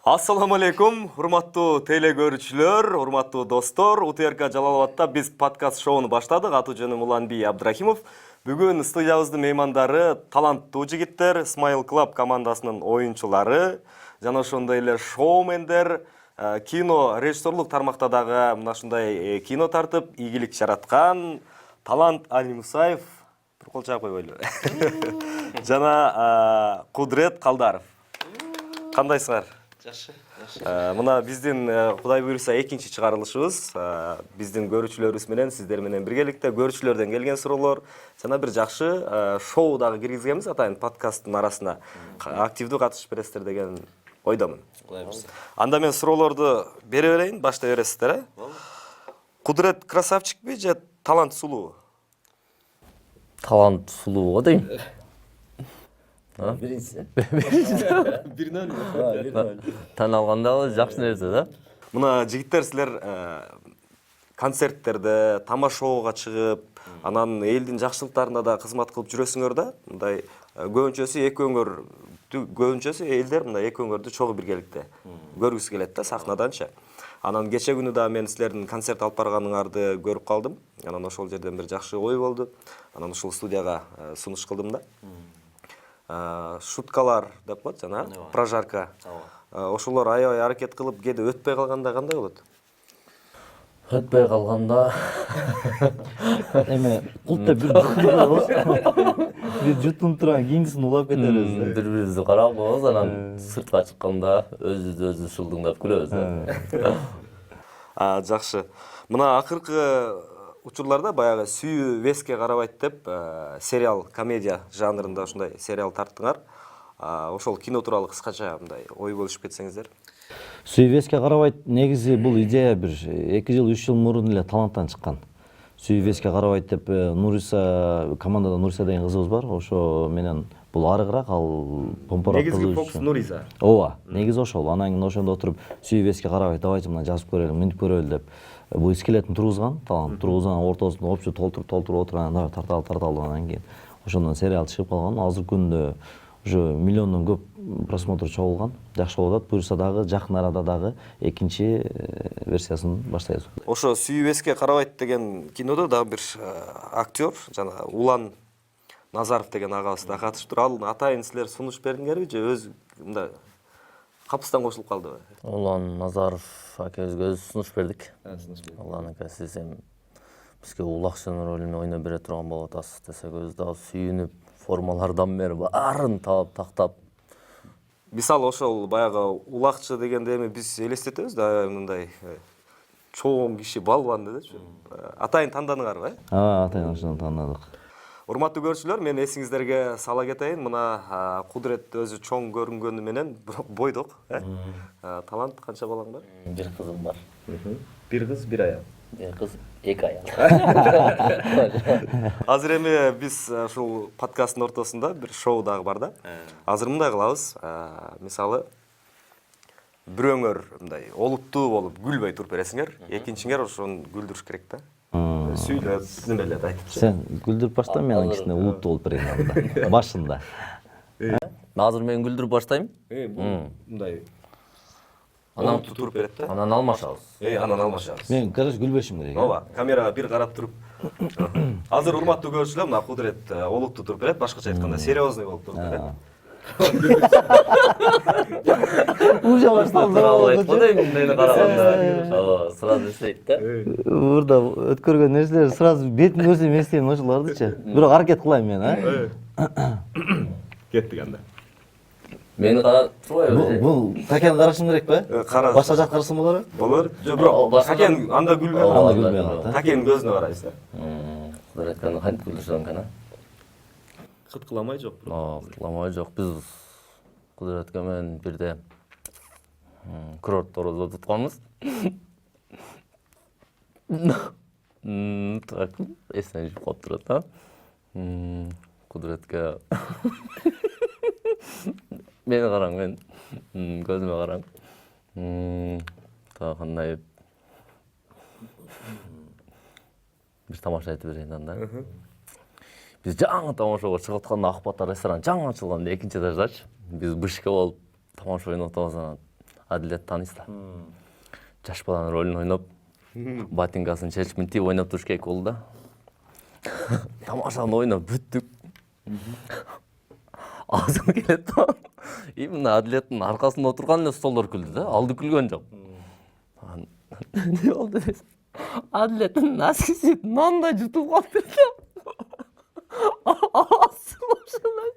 Ассаламу алейкум, урматтуу теле көрүүчүлөр, урматтуу достор. УТРК Жалалабадта биз подкаст шоуну баштадык. Аты жөнүм Уланбий Абдрахимов. Бүгүн студиябыздын меймандары таланттуу жигиттер, Smile Club командасынын оюнчулары, жана ошондой эле шоумендер, кино режиссерлук тармакта дагы мына ушундай кино тартып, ийгилик жараткан Талант Али Мусаев, бир кол чаап койбойлу. Жана Кудрет Калдаров. Кандайсыңар? Жакшы. Мына биздин Кудай буйруса экинчи чыгарылышыбыз. Биздин көрүүчүлөрүбүз менен сиздер менен биргеликте көрүүчүлөрдөн келген суроолор жана бир жакшы шоу дагы киргизгенбиз атайын подкасттын арасына. Активдүү катышып бересиздер деген ойдомун. Кудай буйруса. Анда мен суроолорду бере берейин, баштай бересиздер, э? Кудрет красавчикпи же талант сулуу? Талант сулуу дейм. Биринчиси. Биринен. Тан алганда жакшы нерсе да. Мына жигиттер силер концерттерде, тамашоого чыгып, анан элдин жакшылыктарына да кызмат кылып жүрөсүңөр да. Мындай көбүнчөсү элдер мындай экөөңөрдү чогуу биргеликте көргүсү келет да сахнаданчы. Анан кече күнү да мен силердин концерт алып барганыңарды көрүп калдым. Анан ошол жерден бир жакшы ой болду. Анан ушул студияга сунуш кылдым да. Шуткалар деп коет жана прожарка. Ошолор аябай аракет кылып, кээде өтпөй калганда кандай болот? Өтпөй калганда эме култта бир жутунуп турган кийинкисин улап кетебиз. бири-бирибизди карап коебуз, анан сыртка чыкканда өзүбүздү шылдыңдап күлөбүз. Жакшы. Мына акыркы учурларда баягы сүйүү веске карабайт деп сериал, комедия жанрында ушундай сериал тарттыңар. Ошол кино тууралуу кыскача мындай ой бөлүшүп кетсеңиздер. Сүйвеске карабайт негизи бул идея бир 2 жыл 3 жыл мурун эле таланттан чыккан. Сүйвеске карабайт деп Нуриса командада Нуриса деген кызыбыз бар. Ошо менен бул арыгыраак ал помпорак кызы. Негизги фокус Нуриса. Ооба, негизи ошол. Анан кийин ошондо отуруп сүйвеске карабайт, давайте мына жазып көрөлү, мынтип көрөлү деп. Бул скелетин тургузган, талант тургузган, ортосунда опчу толтуруп отурган, тарталып анан кийин ошондон сериал чыгып калган. Азыр күндө уже миллиондон көп просмотр чогулган. Жакшы болуп атат. Буюрса дагы жакын арада дагы экинчи версиясын баштайбыз. Ошо сүйүүбеске карабайт деген кинодо дагы бир актер жана Улан Назаров деген агабыз да катышып тур. Ал атайын силер сунуш бердиңерби же өз мындай капыстан кошулуп калдыбы? Улан Назаров акебизге өз сунуш бердик. Улан ака, сиз эми бизге улакчынын ролун ойноп бере турган болуп атасыз десек, өзү дагы сүйүнүп, формалардан бери баарын таап, тактап. Мисалы ошол баягы улакчы дегенде эми биз элестетебиз да мындай чоң киши, балбан дедичи. Атайын тандадыңарбы, э? Атайын ошондон тандадык. Урматтуу көрүүчүлөр, мен эсиңиздерге сала кетейин. Мына Кудрет өзү чоң көрүнгөнү менен бойдок, э? Талант канча балаң бар? Бир кызым бар. Бир кыз, бир аял. Бир кыз, 2 аял. Азыр эми биз ушул подкасттын ортосунда бир шоу дагы бар да. Азыр мындай кылабыз. Мисалы бирөөңөр мындай олуттуу болуп күлбөй туруп бересиңер, экинчиңер ошону күлдүрүш керек да. Сүйлөп, сиздин эле айтыпчы. Сен күлдүрүп башта, мен анкисине улуттуу болуп берейин анда. Башында. Азыр мен күлдүрүп баштайм. Мындай Анан туруп берет да. Анан алмашабыз. Анан алмашабыз. Мен короче күлбөшүм керек. Ооба, камерага бир карап туруп. Азыр урматтуу көрүүчүлөр, мына Кудрет олуттуу туруп берет, башкача айтканда серьезный болуп туруп берет. Уже башталды. Мени караганда сразу эстейт да. Мурда өткөргөн нерселер сразу бетин көрсөм эстейм ошолордучу. Бирок аракет кылайм мен, Кеттик анда. Мени карап турбайбы? Бул такенди карашым керекпи? Башка жак карасам болорбу? Болор. Бирок такен анда күлбөй Анда калат. күлбөй калат. Такенин көзүнө карайсыз да. Кудретканы кантип күлдүрсөң экен, Кыткыламай жок. Кытламай жок. Биз Кудретке менен бирде курорт орозо тутканбыз. Так, эсен жип калып турат да. Кудретке мени караң, мен көзүмө караң. Так, кандай бир тамаша айтып берейин анда. Биз жаңы тамашага чыгып атканда Акбата ресторан жаңы ачылган экинчи этаждачы. Биз бышка болуп тамаша ойноп атабыз анан. Адилет тааныйсыздар. Жаш баланын ролун ойноп, ботинкасын чечип мынтип ойноп туруш керек болду да. Тамашаны ойноп бүттүк. Азым келет да. Именно Адилеттин аркасында отурган эле столдор күлдү да, алды күлгөн жок. Не болду десем, Адилеттин носкиси нандай жутуп калды да. Асы ошондой.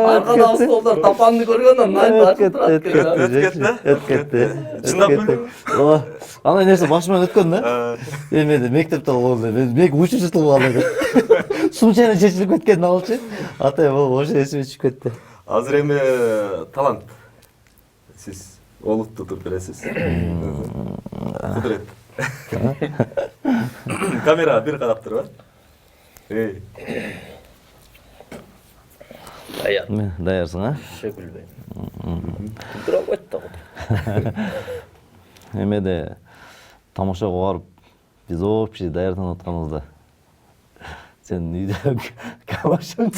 Аркадагы столдор тапанды көргөндөн Өтүп кетти. Ооба. Андай нерсе башыман өткөн да. Эми мектепте болду. Мен учуучу кылып алды. Сумчаны чечилип кеткен алчы. Атай болуп ошо эсиме түшүп кетти. Азыр эми талант. Сиз олутту туруп бересиз. Кудурет. Камера бир карап турбу? Даярсың, а? Шөкүлбөйм. Тура койт да. Эмеде тамашага барып биз общий даярданып атканыбызда сен үйдө камашың.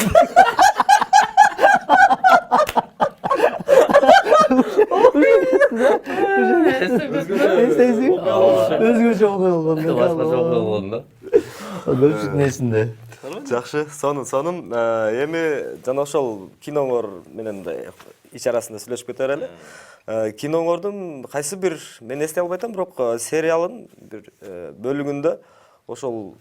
Өзгөчө болгон. Башкача болгон да. Көпчүлүктүн эсинде. Жакшы, сонун. Эми жана ошол киноңор менен ич арасында сүйлөшүп кетер эле. Киноңордун кайсы бир мен эстей албай атам, бирок сериалын бир бөлүгүндө ошол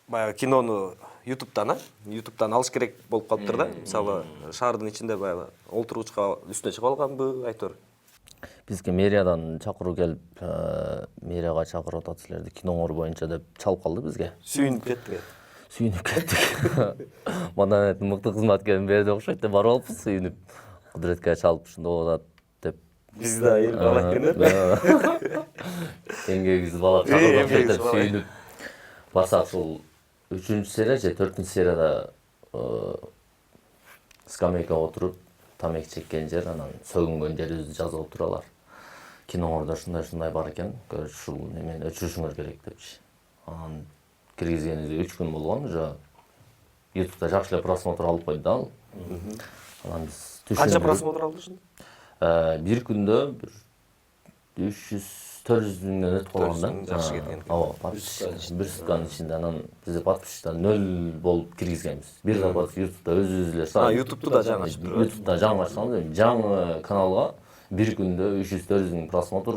баягы кинону YouTube'дан алыш керек болуп калыптыр да. Мисалы, шаардын ичинде баягы олтургучка үстүнө чыгып алганбы, айтор. Бизге мэриядан чакыруу келип, мэрияга чакырып атат силерди киноңор боюнча деп чалып калды бизге. Сүйүнүп кеттик. Маданияттын мыкты кызматкерин берди окшойт деп барып алыппыз, сүйүнүп. Кудуретке чалып ушундай болот деп. Биз да эл бала экенер. Эмгегибиз бала чакырып деп сүйүнүп. Барсак ушул 3-серия же 4-серияда скамейкага отуруп тамеки чеккен жер, анан сөгүнгөн жерибизди жазып алып туралар. Киноңордо ушундай бар экен, ушул немени өчүрүшүңөр керек депчи. Анан киргизгенибизге 3 күн болгон, уже YouTube'да жакшы эле просмотр алып койду да ал. Анан биз Канча просмотр алды ушунда? Бир күндө 300-400 миңден өтүп калган да. Жакшы кеткен. Ооба, подписчиктер бир сутканын ичинде анан бизде подписчиктер 0 болуп киргизгенбиз. Бир запас YouTube'да өзүбүз эле YouTube'ду да жаңы ачып турбу. YouTube'да жаңы ачкан, жаңы каналга бир күндө 300-400 миң просмотр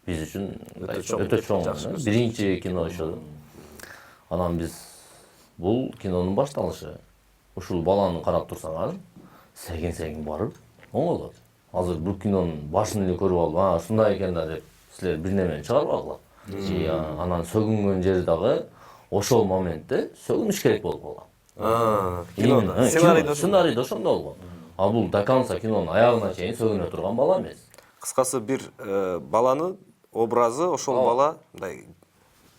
биз үчүн өтө чоң. Биринчи кино ошол. Анан биз бул кинонун башталышы. Ушул баланы карап турсаңар, сеген барып оңолот. Азыр бул кинонун башын эле көрүп алып, ушундай экен да деп силер бир немени чыгарбагыла. Анан сөгүнгөн жери дагы ошол моментте сөгүнүш керек болуп калган. Кинода. Сценарийде ошондой болгон. А бул до конца кинонун аягына чейин сөгүнө турган бала эмес. Кыскасы бир баланы образы ошол бала мындай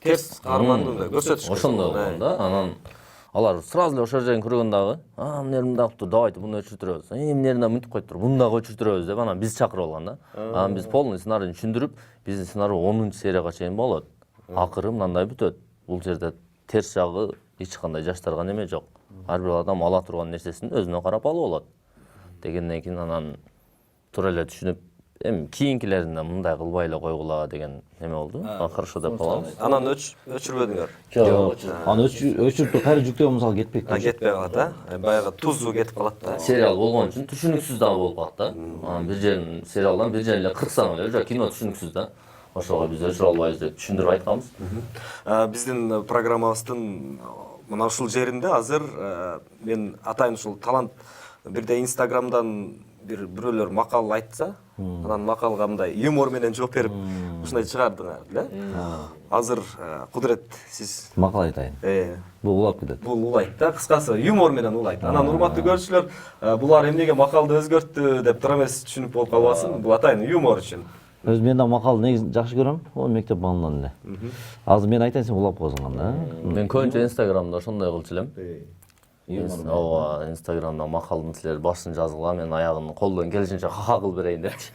терс каармандуу көрсөтүш. Ошондой болгон да. Анан алар сразу эле ошол жерин көргөн дагы, эмне мындактыр, давайте буну өчүртүрөбүз. Эмне мынтип коюптур, буну дагы өчүртүрөбүз деп анан биз чакырып алган да. Анан биз полный сценарийни түшүндүрүп, биздин сценарий 10-серияга чейин болот. Акыры мындай бүтөт. Бул жерде терс жагы эч кандай жаштарга неме жок. Ар бир адам ала турган нерсесин өзүнө карап алып болот дегенден кийин анан туура эле түшүнүп, эми кийинкилеринде мындай кылбай эле койгула деген неме болду. Хорошо деп калабыз. Анан өчүрбөдүңөр. Жок. Аны өчүрүп кайра жүктөө мисалы кетпейт. Кетпей калат, Баягы тузу кетип калат да. Сериал болгон үчүн түшүнүксүз дагы болуп калат да. Анан бир жерин сериалдан бир жерин эле кырсаң эле уже кино түшүнүксүз да. Ошого биз өчүрө албайбыз деп түшүндүрүп айтканбыз. Биздин программабыздын мына ушул жеринде азыр мен атайын ушул талант бирде Инстаграмдан бирөөлөр макал айтса, анан макалга мындай юмор менен жооп берип ушундай чыгардыңар, эле. Азыр Кудурет сиз Макал айтайын. Бул улап кетет. Бул улайт да, кыскасы юмор менен улайт. Анан урматтуу көрүүчүлөр, булар эмнеге макалды өзгөрттү деп тура эмес түшүнүп болуп калбасын. Бул атайын юмор үчүн. Өзүм мен да макалды негизи жакшы көрөм, ол мектеп балынан эле. Азыр мен айтайын, сен улап койсуң анда. Мен көбүнчө Инстаграмда ошондой кылчу элем. Ооба, Инстаграмда макалдын силер башын жазгыла, мен аягын колдон келишинче ха кылып берейин депчи.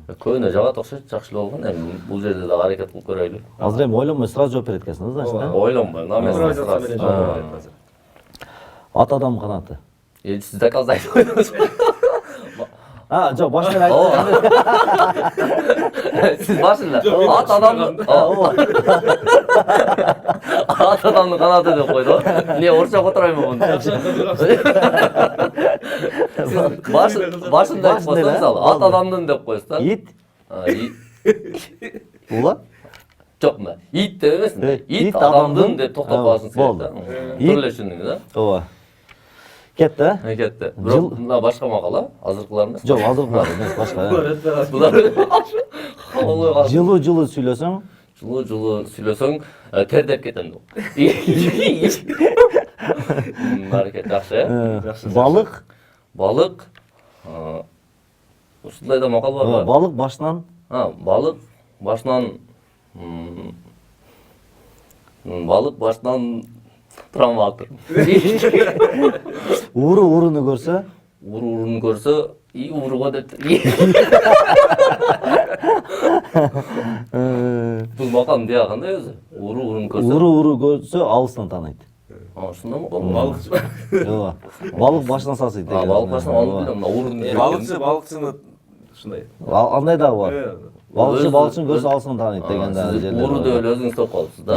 Көбүнө жагат окшойт, жакшы болгон. Эми бул жерде дагы аракет кылып көрөйлү. Азыр эми ойлонбой сразу жооп берет экенсиң, значит, да? Ойлонбой, Ат адам канаты. Сиз доказды айтып койдуңуз. Жок, башка айттым. Сиз башында ат адамдын ат адамдын канаты деп койду. Эмне орусча которойм муну? Башында айтып койсоң, мисалы, ат адамдын деп коесуз да. Ит. Ула? Жок, мына ит деп эмес, ит адамдын деп токтоп каласың сен да. Түрлөшүнүң да. Ооба. Кетти, Кетти. Бирок мына башка макала, азыркылар эмес. Жок, азыркылар эмес, башка. Булар Жылуу сүйлөсөң, жылуу сүйлөсөң, тердеп кетем деп. Аракет жакшы, балык. Балык. Ушундай да макал бар. Балык башынан. Балык травмалык. Уруну көрсө, Уруну көрсө, уруга деп. Бул макал эмне кандай өзү? Уруну көрсө. Уру көрсө алыстан тааныйт. Ошондой макал. Ооба. Балык башынан сасыйт деген. Балык башынан алып билем, мына урун. Балыкчыны ушундай. Андай да бар. Балыкчын көрсө алыстан тааныйт деген жерлер. Уру деп эле өзүңүз топ калыпсыз да.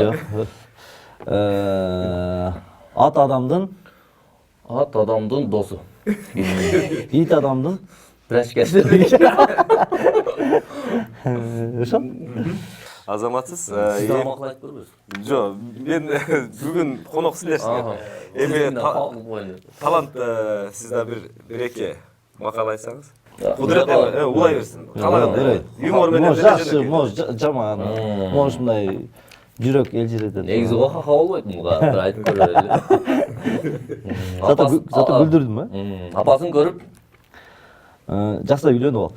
Ат адамдын досу. ит адамдын Прашкасы. ошо. Азаматсыз. Сиз макал айтып көрбөйсүз? Жок, мен бүгүн конок силерсиңер. Эми талант сиз да бир эки макал айтсаңыз. Кудрат улай берсин. Калагандай. Юмор менен жакшы, жаман. Ушундай жүрөк элжиретет. Негизи ха болбойт муга, бир айтып көрөлү. Зато күлдүрдүм ба? Апасын көрүп, жакса үйлөнүп ал.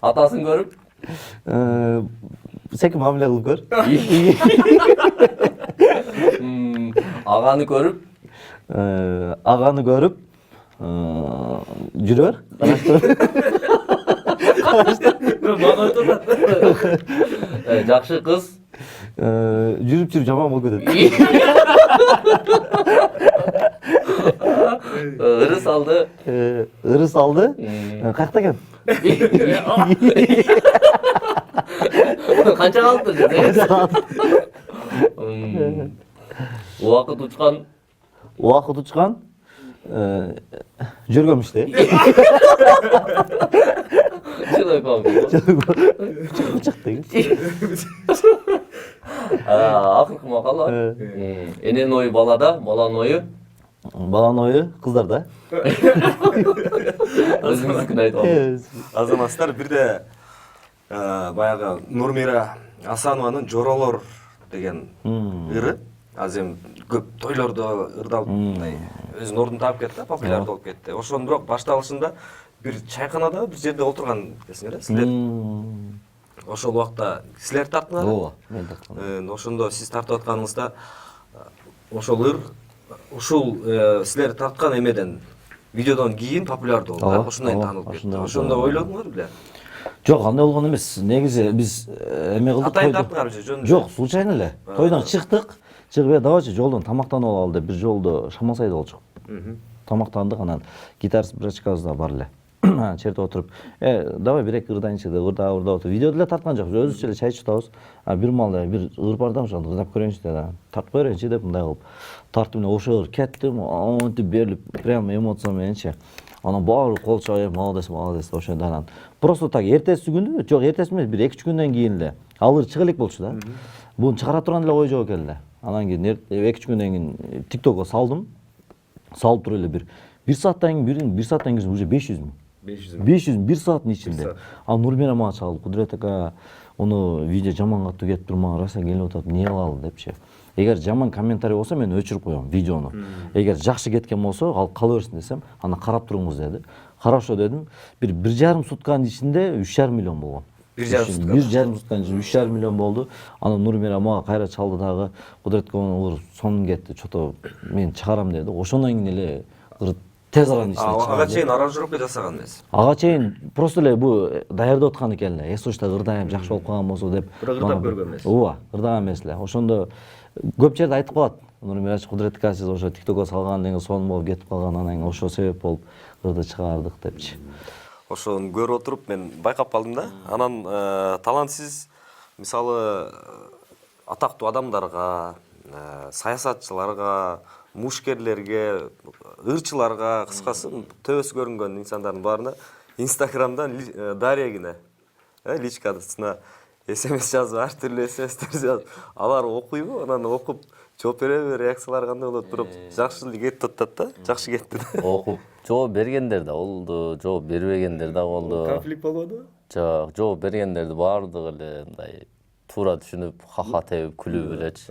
Атасын көрүп, секим мамиле кылып көр. аганы көрүп, жүрөр. жакшы кыз, жүрүп жаман болуп кетет. ырыс алды, Каякта экен? канча калыпты убакыт учкан, жүргөмүштө. Акыркы макал. Эненин ою балада, баланын ою. Баланын ою кыздарда. Өзүңүздүкүн айтып алыңыз. Азаматсыздар, бирде баягы Нурмира Асанованын Жоролор деген ыры азыр эми көп тойлордо ырдалып өзүнүн ордун таап кетти, популяр болуп кетти. Ошонун бирок башталышында бир чайканада бир жерде отурган экенсиңер, силер. Ошол убакта силер тарттыңар. Ооба, мен тарткам. Ошондо сиз тартып атканыңызда ошол ыр ушул силер тарткан эмеден видеодон кийин популярдуу болду. Ошондой таанылып кетти. Ошондо ойлодуңар беле? Жок, андай болгон эмес. Негизи биз эме кылдык. Атайын тарттыңар же жөн? Жок, случайно эле. Тойдон чыктык. Чыгып давачы жолдон тамактанып алалы деп бир жолдо Шамалсайда болчук. Тамактандык, анан гитарист брачкабыз да бар эле. Черте отуруп, давай бир эки ырдайынчы деп ырдап. Видеодо эле тарткан жок, өзүбүзчө эле чай ичип атабыз. Бир маалда бир ыр бар да, ошону ырдап көрөйүнчү деп, тартып көрөйүнчү деп мындай кылып тартып эле ошол кеттим, антип берилип, прям эмоция мененчи. Анан баары кол чайып, молодец ошондо анан. Просто так эртеси күнү, жок эртеси эмес, бир 2-3 күндөн кийин эле ал ыр чыга элек болчу да. Буну чыгара турган эле ой жок экен эле. Анан кийин 2-3 күндөн кийин TikTokко салдым. Салып туруп эле бир сааттан кийин уже 500 000. 500 000 1 сааттын ичинде. А Нурмира мага чалды, Кудрат ака, ону видео жаман катуу кетип тур, мага раса келип атат, эмне кылалы депчи. Эгер жаман комментарий болсо мен өчүрүп коем видеону. Эгер жакшы кеткен болсо, ал кала берсин десем, аны карап туруңуз деди. Хорошо дедим. Бир 1,5 сутканын ичинде 3,5 миллион болгон. 1,5 сутканын ичинде 3,5 миллион болду. Анан Нурмира мага кайра чалды дагы, Кудратка оор сонун кетти, чото мен чыгарам деди. Ошондон кийин эле тез аранын ичине чыгарды. Ага чейин аранжировка жасаган эмес. Ага чейин просто эле бу даярдап аткан экен эле. Эсочта ырдайм, жакшы болуп калган болсо деп. Бирок ырдап көргөн эмес. Ооба, ырдаган эмес эле. Ошондо көп жерде айтып коет. Нурмирач Кудретке сиз ошо ТикТокко салган деген сонун болуп кетип калган, анан кийин ошо себеп болуп кырды чыгардык депчи. Ошону көрүп отуруп мен байкап калдым да. Анан талант сиз мисалы атактуу адамдарга, саясатчыларга, мушкерлерге, ырчыларга, кыскасы төбөсү көрүнгөн инсандардын баарына Инстаграмдан дарегине, личкасына SMS жазып, ар түрлүү SMS'тер жазып, алар окуйбу, анан окуп жооп береби, реакциялар кандай болот, бирок жакшы эле кетип атат да, жакшы кетти. Окуп жооп бергендер да болду, жооп бербегендер да болду. Конфликт болбодубу? Жок, жооп бергендерди баардыгы эле мындай туура түшүнүп, ха-ха тебип күлүп элечи.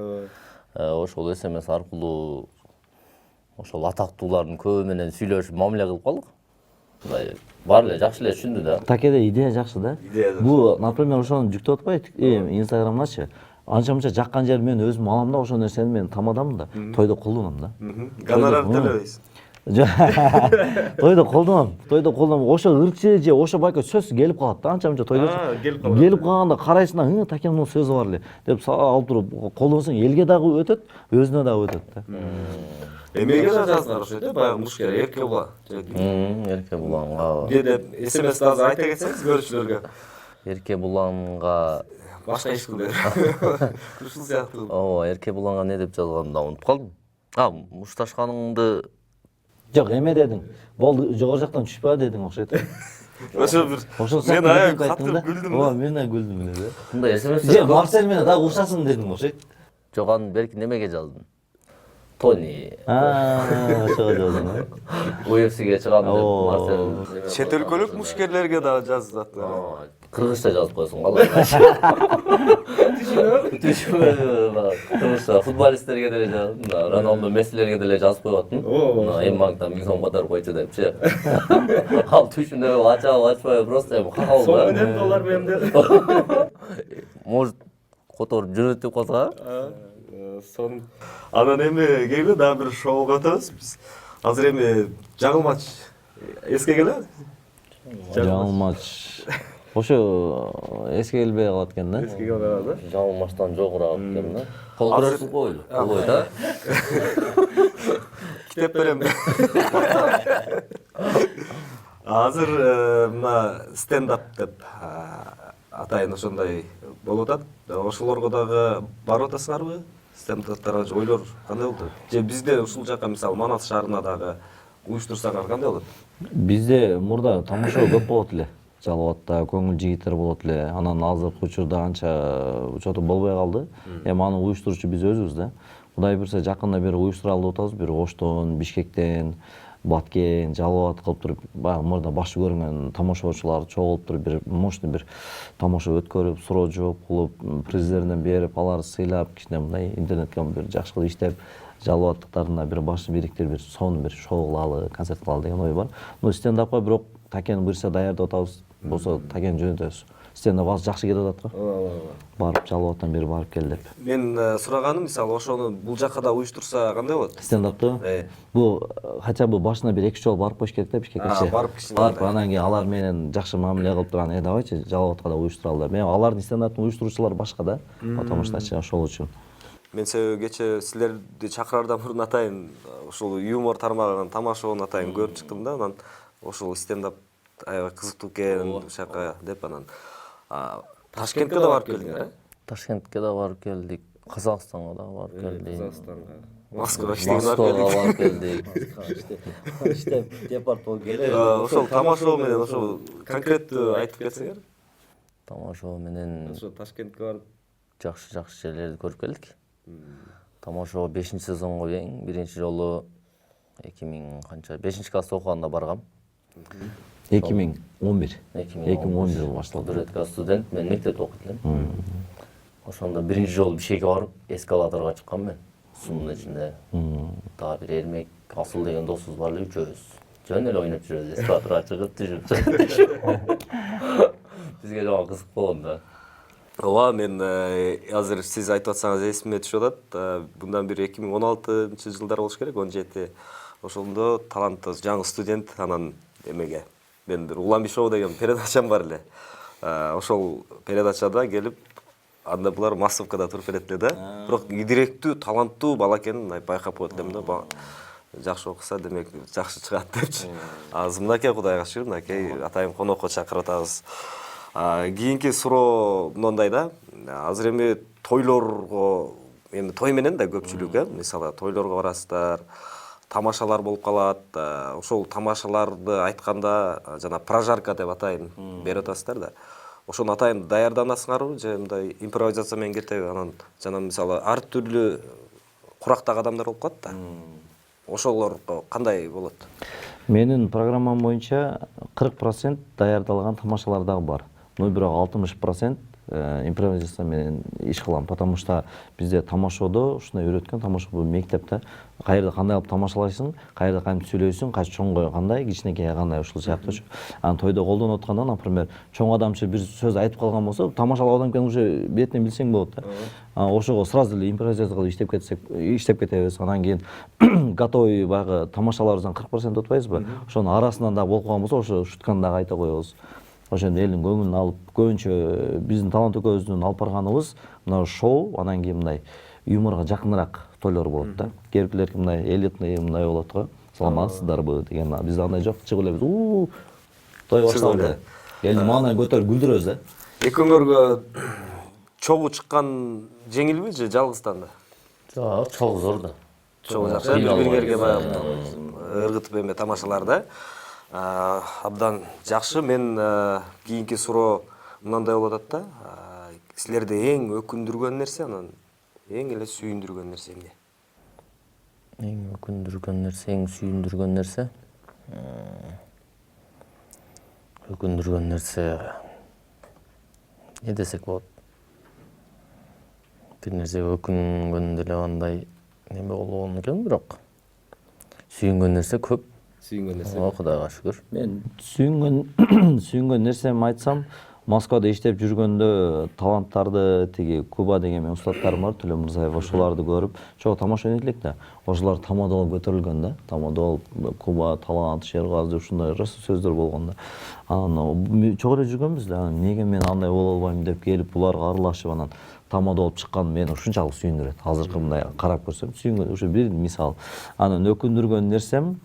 Ошол SMS аркылуу ошол атактуулардын көбү менен сүйлөшүп, мамиле кылып калдык. Мындай баары эле жакшы эле түшүндү да. Такеде идея жакшы да. Бул, например, ошону жүктөп атпайбы, Инстаграмдачы. Анча-мынча жаккан жер мен өзүм алам да, ошол нерсени мен тамадам да, тойдо колдоном да. Гонорар төлөбөйсүз. Тойдо колдоном. Ошо ырчы же ошо байка сөз келип калат да, анча-мынча тойдо. Келип калганда карайсың, такенин сөзү бар эле деп алып туруп колдонсоң, элге дагы өтөт, өзүнө дагы өтөт да. Эмеге да жазган ошо баягы мушкер эрке була. Эрке буланга. Деп SMS азыр айта кетсеңиз көрүүчүлөргө. Эрке буланга Башка иш кылды. Ушул сыяктуу. ооба, эрке буланга не деп жазганымды да унутуп калдым. Мушташканыңды Жок, эме дедиң. Болду, жогору жактан түшпө дедиң окшойт. Ошо бир мен аябай катып күлдүм. Ооба, мен да күлдүм эле да. мындай SMS Же Марсель менен дагы урушасың дедиң окшойт. жок, анын берки немеге жаздым. Тони. Ошого жаздың. UFC'ге чыгам деп Марсель. Чет өлкөлүк мушкерлерге дагы жазат. Кыргызча жазып койсоң калай. Түшүнбөдүм. Кыргызча футболисттерге деле жаздым. Роналдо, Мессилерге деле жазып коюп аттым. Эми маңтан 1000 сом катар койчу депчи. Ал түшүнбөй, ачпай просто эми калды. Сол менен доллар менен деди. Может, которуп жүрөт деп калса? Сон анан эми келе дагы бир шоуга өтөбүз биз. Азыр эми жаңылмач эске келеби? Жаңылмач. Ошо эске келбей калат экен да. Эске келбей да. Жаңылмаштан жогураак экен да. Кол көрөсүң койлу. Ой да. Китеп берем. Азыр мына стендап деп атайын ошондой болуп атат. Ошолорго дагы барып атасыңарбы? Стендаптарга ойлор кандай болду? Же бизде ушул жака мисалы Манас шаарына дагы уюштурсаңар кандай болот? Бизде мурда тамошо көп болот эле. Жалалатта көңүл жигиттер болот эле. Анан азыркы учурда анча учету болбой калды. Эми аны уюштуруучу биз өзүбүз да. Кудай буйрса жакында бир уюштуралы деп атабыз. Бир Оштон, Бишкектен, Баткен, Жалалат кылып туруп, баягы мурда башчы көрүнгөн тамошачылар чогулуп туруп бир мощный бир тамоша өткөрүп, суроо жооп кылып, призлерден берип, аларды сыйлап, кичине мындай интернетке бир жакшы кылып иштеп, жалалаттыктарына бир башты бириктирип, бир сонун бир шоу кылалы, концерт кылалы деген ой бар. Но стендапка бирок Такен буйрса даярдап атабыз. Болсо Такен жөнөтөбүз. Стендап азыр жакшы кетип атат го. Барып Жалалаттан бери барып кел деп. Мен сураганым мисалы ошону бул жака да уюштурса кандай болот? Стендапту? Бул хотя бы башына бир 2 жолу барып коюш керек да Бишкекке. Барып анан кийин алар менен жакшы мамиле кылып турган, давайчы Жалалатка да уюштуралы деп. Мен алардын стендаптын уюштуруучулары башка да. Потому что ошол үчүн. Мен себеби кече силерди чакыраардан мурун атайын ушул юмор тармагын тамашаны атайын көрүп чыктым да, анан ошол стендап аябай кызыктуу экен ушака деп анан Ташкентке да барып келдиңер, э? Ташкентке да барып келдик, Казакстанга да барып келдик. Казакстанга. Москвага барып келдик. Иштеп депорт болуп келе. Ошол тамашоо менен ошол конкреттүү айтып кетсеңер. Тамашоо менен Ошо Ташкентке барып жакшы жерлерди көрүп келдик. Тамашоо 5-сезонго биринчи жолу 2000 канча 5-класста окуганда баргам. 2011 башталды. Дуретка студент, мен мектепте окуйт элем. Ошондо биринчи жолу Бишкекке барып, эскалаторго чыккам мен. Сумдун ичинде. Дагы бир Эрмек, Асыл деген досубуз бар эле, үчөөбүз. Жөн эле ойноп жүрөбүз, эскалаторго чыгып, түшүп. Бизге жогон кызык болгон да. Ооба, мен азыр сиз айтып атсаңыз эсиме түшүп атат. Bundan бир 2016-жылдар болуш керек, 17. Ошондо талантты жаңы студент анан эмеге мен бир Уланбек шоу деген передачам бар эле. Ошол передачада келип анда булар массовкада туруп берет эле да. Бирок идиректүү, таланттуу бала экенин байкап коет элем да. Жакшы окуса, демек жакшы чыгат депчи. Азыр мынакей Кудайга шүгүр, мынакей атайым конокко чакырып атабыз. Кийинки суроо мындай да. Азыр эми тойлорго, эми той менен да көпчүлүк, мисалы тойлорго барасыздар, тамашалар болуп калат. Ошол тамашаларды айтканда жана прожарка деп атайын берип атасыздар да. Ошону атайын даярданасыңарбы же мындай импровизация менен кетеби? Анан жана мисалы ар түрлүү курактагы адамдар болуп калат да. Ошолор кандай болот? Менин программам боюнча 40% даярдалган тамашалар дагы бар. Но бирок 60% импровизация менен иш кылам, потому что бизде тамашоодо ушундай үйрөткөн, тамашоо бул мектепте каерде кандай кылып тамашалайсың, каерде кантип сүйлөйсүң, чоңго кандай, кичинекейге кандай, ушул сыяктуучу. Анан тойдо колдонуп атканда, например, чоң адамчы бир сөз айтып калган болсо, тамашалап адам экен уже бетинен билсең болот да. Ошого сразу эле импровизация кылып иштеп кетебиз. Анан кийин готовый баягы тамашаларыбыздан 40% отпайбызбы? Ошонун арасынан да болуп калган болсо, ошо шутканы дагы айта коебуз. Ошондо элдин көңүлүн алып, көбүнчө биздин талант экөөбүздүн алып барганыбыз мына шоу, анан кийин мындай юморго жакыныраак тойлор болот да. Кээбирлерки мындай элитный мындай болот го. Саламатсыздарбы деген. Бизде андай жок, чыгып элебиз. Той башталды. Элди маанай көтөрүп күлдүрөбүз да. Экөөңөргө чогуу чыккан жеңилби же жалгыздан да? Жок, чогуу зор да. Чогуу жакшы. Бири-биринерге баягы ыргытып эме тамашалар да. Абдан жакшы. Мен кийинки суроо мындай болуп атат да. Силерди эң өкүндүргөн нерсе, анан эң эле сүйүндүргөн нерсе эмне? Эң өкүндүргөн нерсе, эң сүйүндүргөн нерсе. Өкүндүргөн нерсе не десек болот? Бир нерсеге өкүнгөн деле андай неме болгон экен, бирок сүйүнгөн нерсе көп. Сүйүнгөн нерсе. Кудайга шүгүр. Мен сүйүнгөн нерсемди айтсам, Москвада иштеп жүргөндө таланттарды тиги Куба деген менин устаттарым бар, Төлө Мырзаев, ошоларды көрүп, чогуу тамаша ойнойт элек да. Ошолар тамада болуп көтөрүлгөн да. Тамада болуп Куба, талант, Шергази ушундай сөздөр болгон да. Анан чогуу эле жүргөнбүз да. Эмнеге мен андай боло албайм деп келип, буларга аралашып, анан тамада болуп чыккан мени ушунчалык сүйүндүрөт. Азыркы мындай карап көрсөм, сүйүнгөн ушу бир мисал. Анан өкүндүргөн нерсем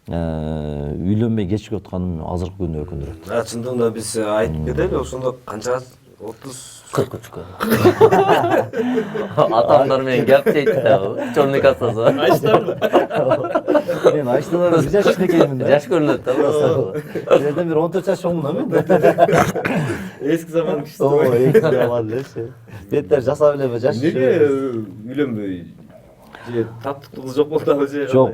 үйлөнбөй кечип атканым азыркы күндө өкүндүрөт. Чындыгында биз айтып кетели, ошондо канча 40 Атамдар менен гапчейт да. Чоңный кассасы. Мен айштылар бир жаш кичинекеймин да. Жаш көрүнөт да просто. Жерден бир 14 жаш чоңмун мен. эски заман кишиси. Эски заман элечи. Беттер жасап эле жаш. Неге үйлөнбөй? Же таптыктуу кыз жок болдубу же? Жок,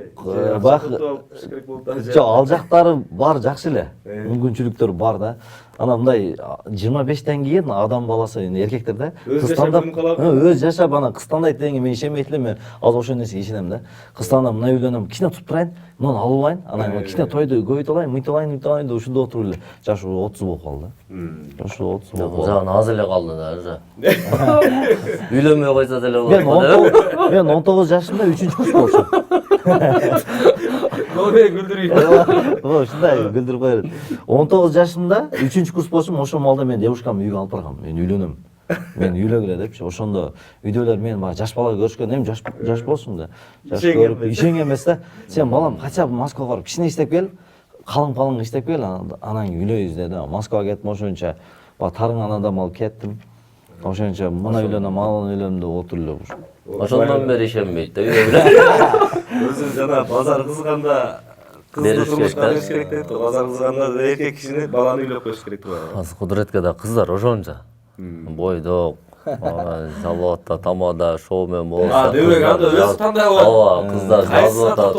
бак. Керек болдубу же? Жок, ал жактары бар, жакшы эле. Мүмкүнчүлүктөр бар да. Анан мындай 25тен кийин адам баласы, эркектер да, кыстандап, өз жашап анан кыстандайт дегенге мен ишенбейт элем. Мен азыр ошол нерсеге ишенем да. Кыстандап мына үйлөнөм, кичине туруп турайын, муну алып алайын, анан кичине тойду көбөйтүп алайын, мынтип алайын деп ушунда отуруп эле. Жашы 30 болуп калды. Ошо 30 болуп калды. Жагы аз эле калды да уже. Үйлөнбөй койсо деле болот. Мен 19 жашымда 3-курс болчумун. Көбөй күлдүрөйт. Ушундай күлдүрүп коет. 19 жашымда 3-курс болчумун, ошол малда мен девушкамды үйгө алып баргам. Мен үйлөнөм. Мен үйлөгүлө депчи. Ошондо үйдөлөр мен баягы жаш бала көрүшкөн, эми жаш болсуң да. Жаш көрүп, ишенген эмес да. Сен балам хотя бы Москвага барып кичине иштеп кел, калың иштеп кел, анан үйлөйбүз деди. Москвага кеттим, ошончо баягы тарынган адам алып кеттим. Ошончо мына үйлөнөм, анан үйлөнөм деп отуруп эле. Ошондон бери ишенбейт да үйдөгүлөр. Өзү жана базар кызганда кызды турмушка бериш керек дейт. Базар кызганда эркек кишини баланы үйлөп коюш керек дейт. Азыр Кудуретке да кыздар ошончо. Бойдок, Салаватта, тамада, шоу менен болсо. Демек анда өзү тандай болот. Ооба, кыздар жазып атат.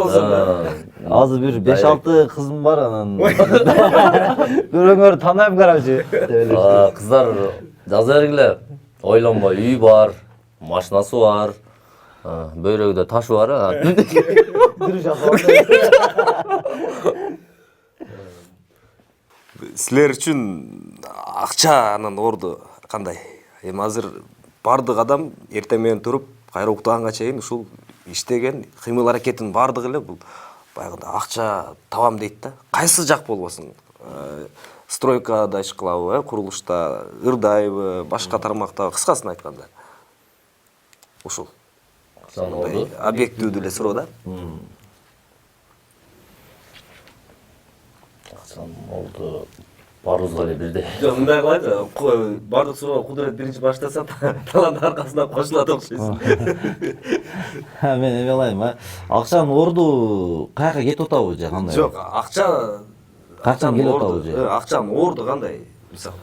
Азыр бир 5-6 кызым бар, анан көрөңөр таанайм карачы. Кыздар жаза бергиле. Ойлонбой, үй бар, машинасы бар, бөйрөгүдө ташы бар. Силер үчүн акча анан орду кандай? Эми азыр бардык адам эртең менен туруп, кайра уктаганга чейин ушул иштеген, кыймыл аракетин бардыгы эле бул баягы акча табам дейт да. Кайсы жак болбосун? стройкада иш кылабы, курулушта, ырдайбы, башка тармактагы, кыскасын айтканда. Ушул. Акчаны Объективдүү эле суроо да. Акчаны орду барыбызга эле бирдей. Жок, мындай кылайлы. Бардык суроо Кудурет биринчи баштаса, талант аркасынан кошулат окшойсуң. Мен эме кылайм, акчанын орду каяка кетип атабы же кандай? Жок, акча Качан келип атабы же? Акчанын орду кандай? Мисалы.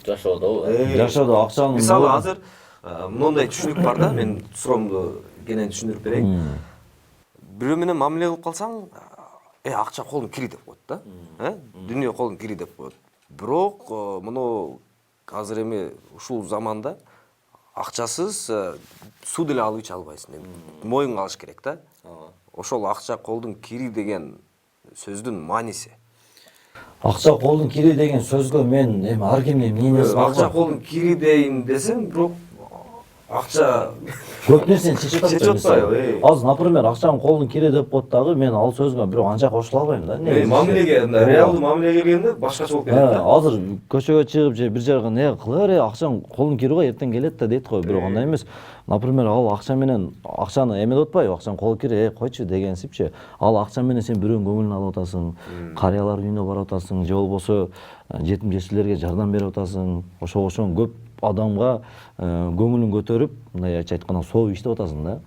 Жашоодобу. Жашоодо акчанын Мисалы азыр мындай түшүнүк бар да, мен суроомду кенен түшүндүрүп берейин. Бирөө менен мамиле кылып калсаң, акча колуң кири деп коет да. Дүнүйө колуң кири деп коет. Бирок муну азыр эми ушул заманда акчасыз суу деле алып иче албайсың. Моюнга алыш керек да. Ошол акча колдун кири деген сөздүн мааниси. Акча колдун кири деген сөзгө мен эми ар кимдин мнениясы бар. Акча колдун кири дейин десең, бирок акча көп нерсени чечип Чечип атпайбы? Азыр, например, акчанын колдун кири деп коет дагы, мен ал сөзгө бирок анча кошула албайм да. мамилеге, реалдуу мамилеге келгенде башкача болуп кетет да. Азыр көчөгө чыгып же бир жерге не кыла бере, акчаң колуң кири го, эртең келет да дейт го, бирок андай эмес. Например, ал акча менен акчаны эме деп атпайбы, акчаң колу кири, койчу дегенсипчи. Ал акча менен сен бирөөнүн көңүлүн алып атасың, карыялар үйүнө барып атасың, же болбосо жетим жесирлерге жардам берип атасың. Ошого көп адамга көңүлүн көтөрүп, мындай айтканда сооп иштеп атасың да.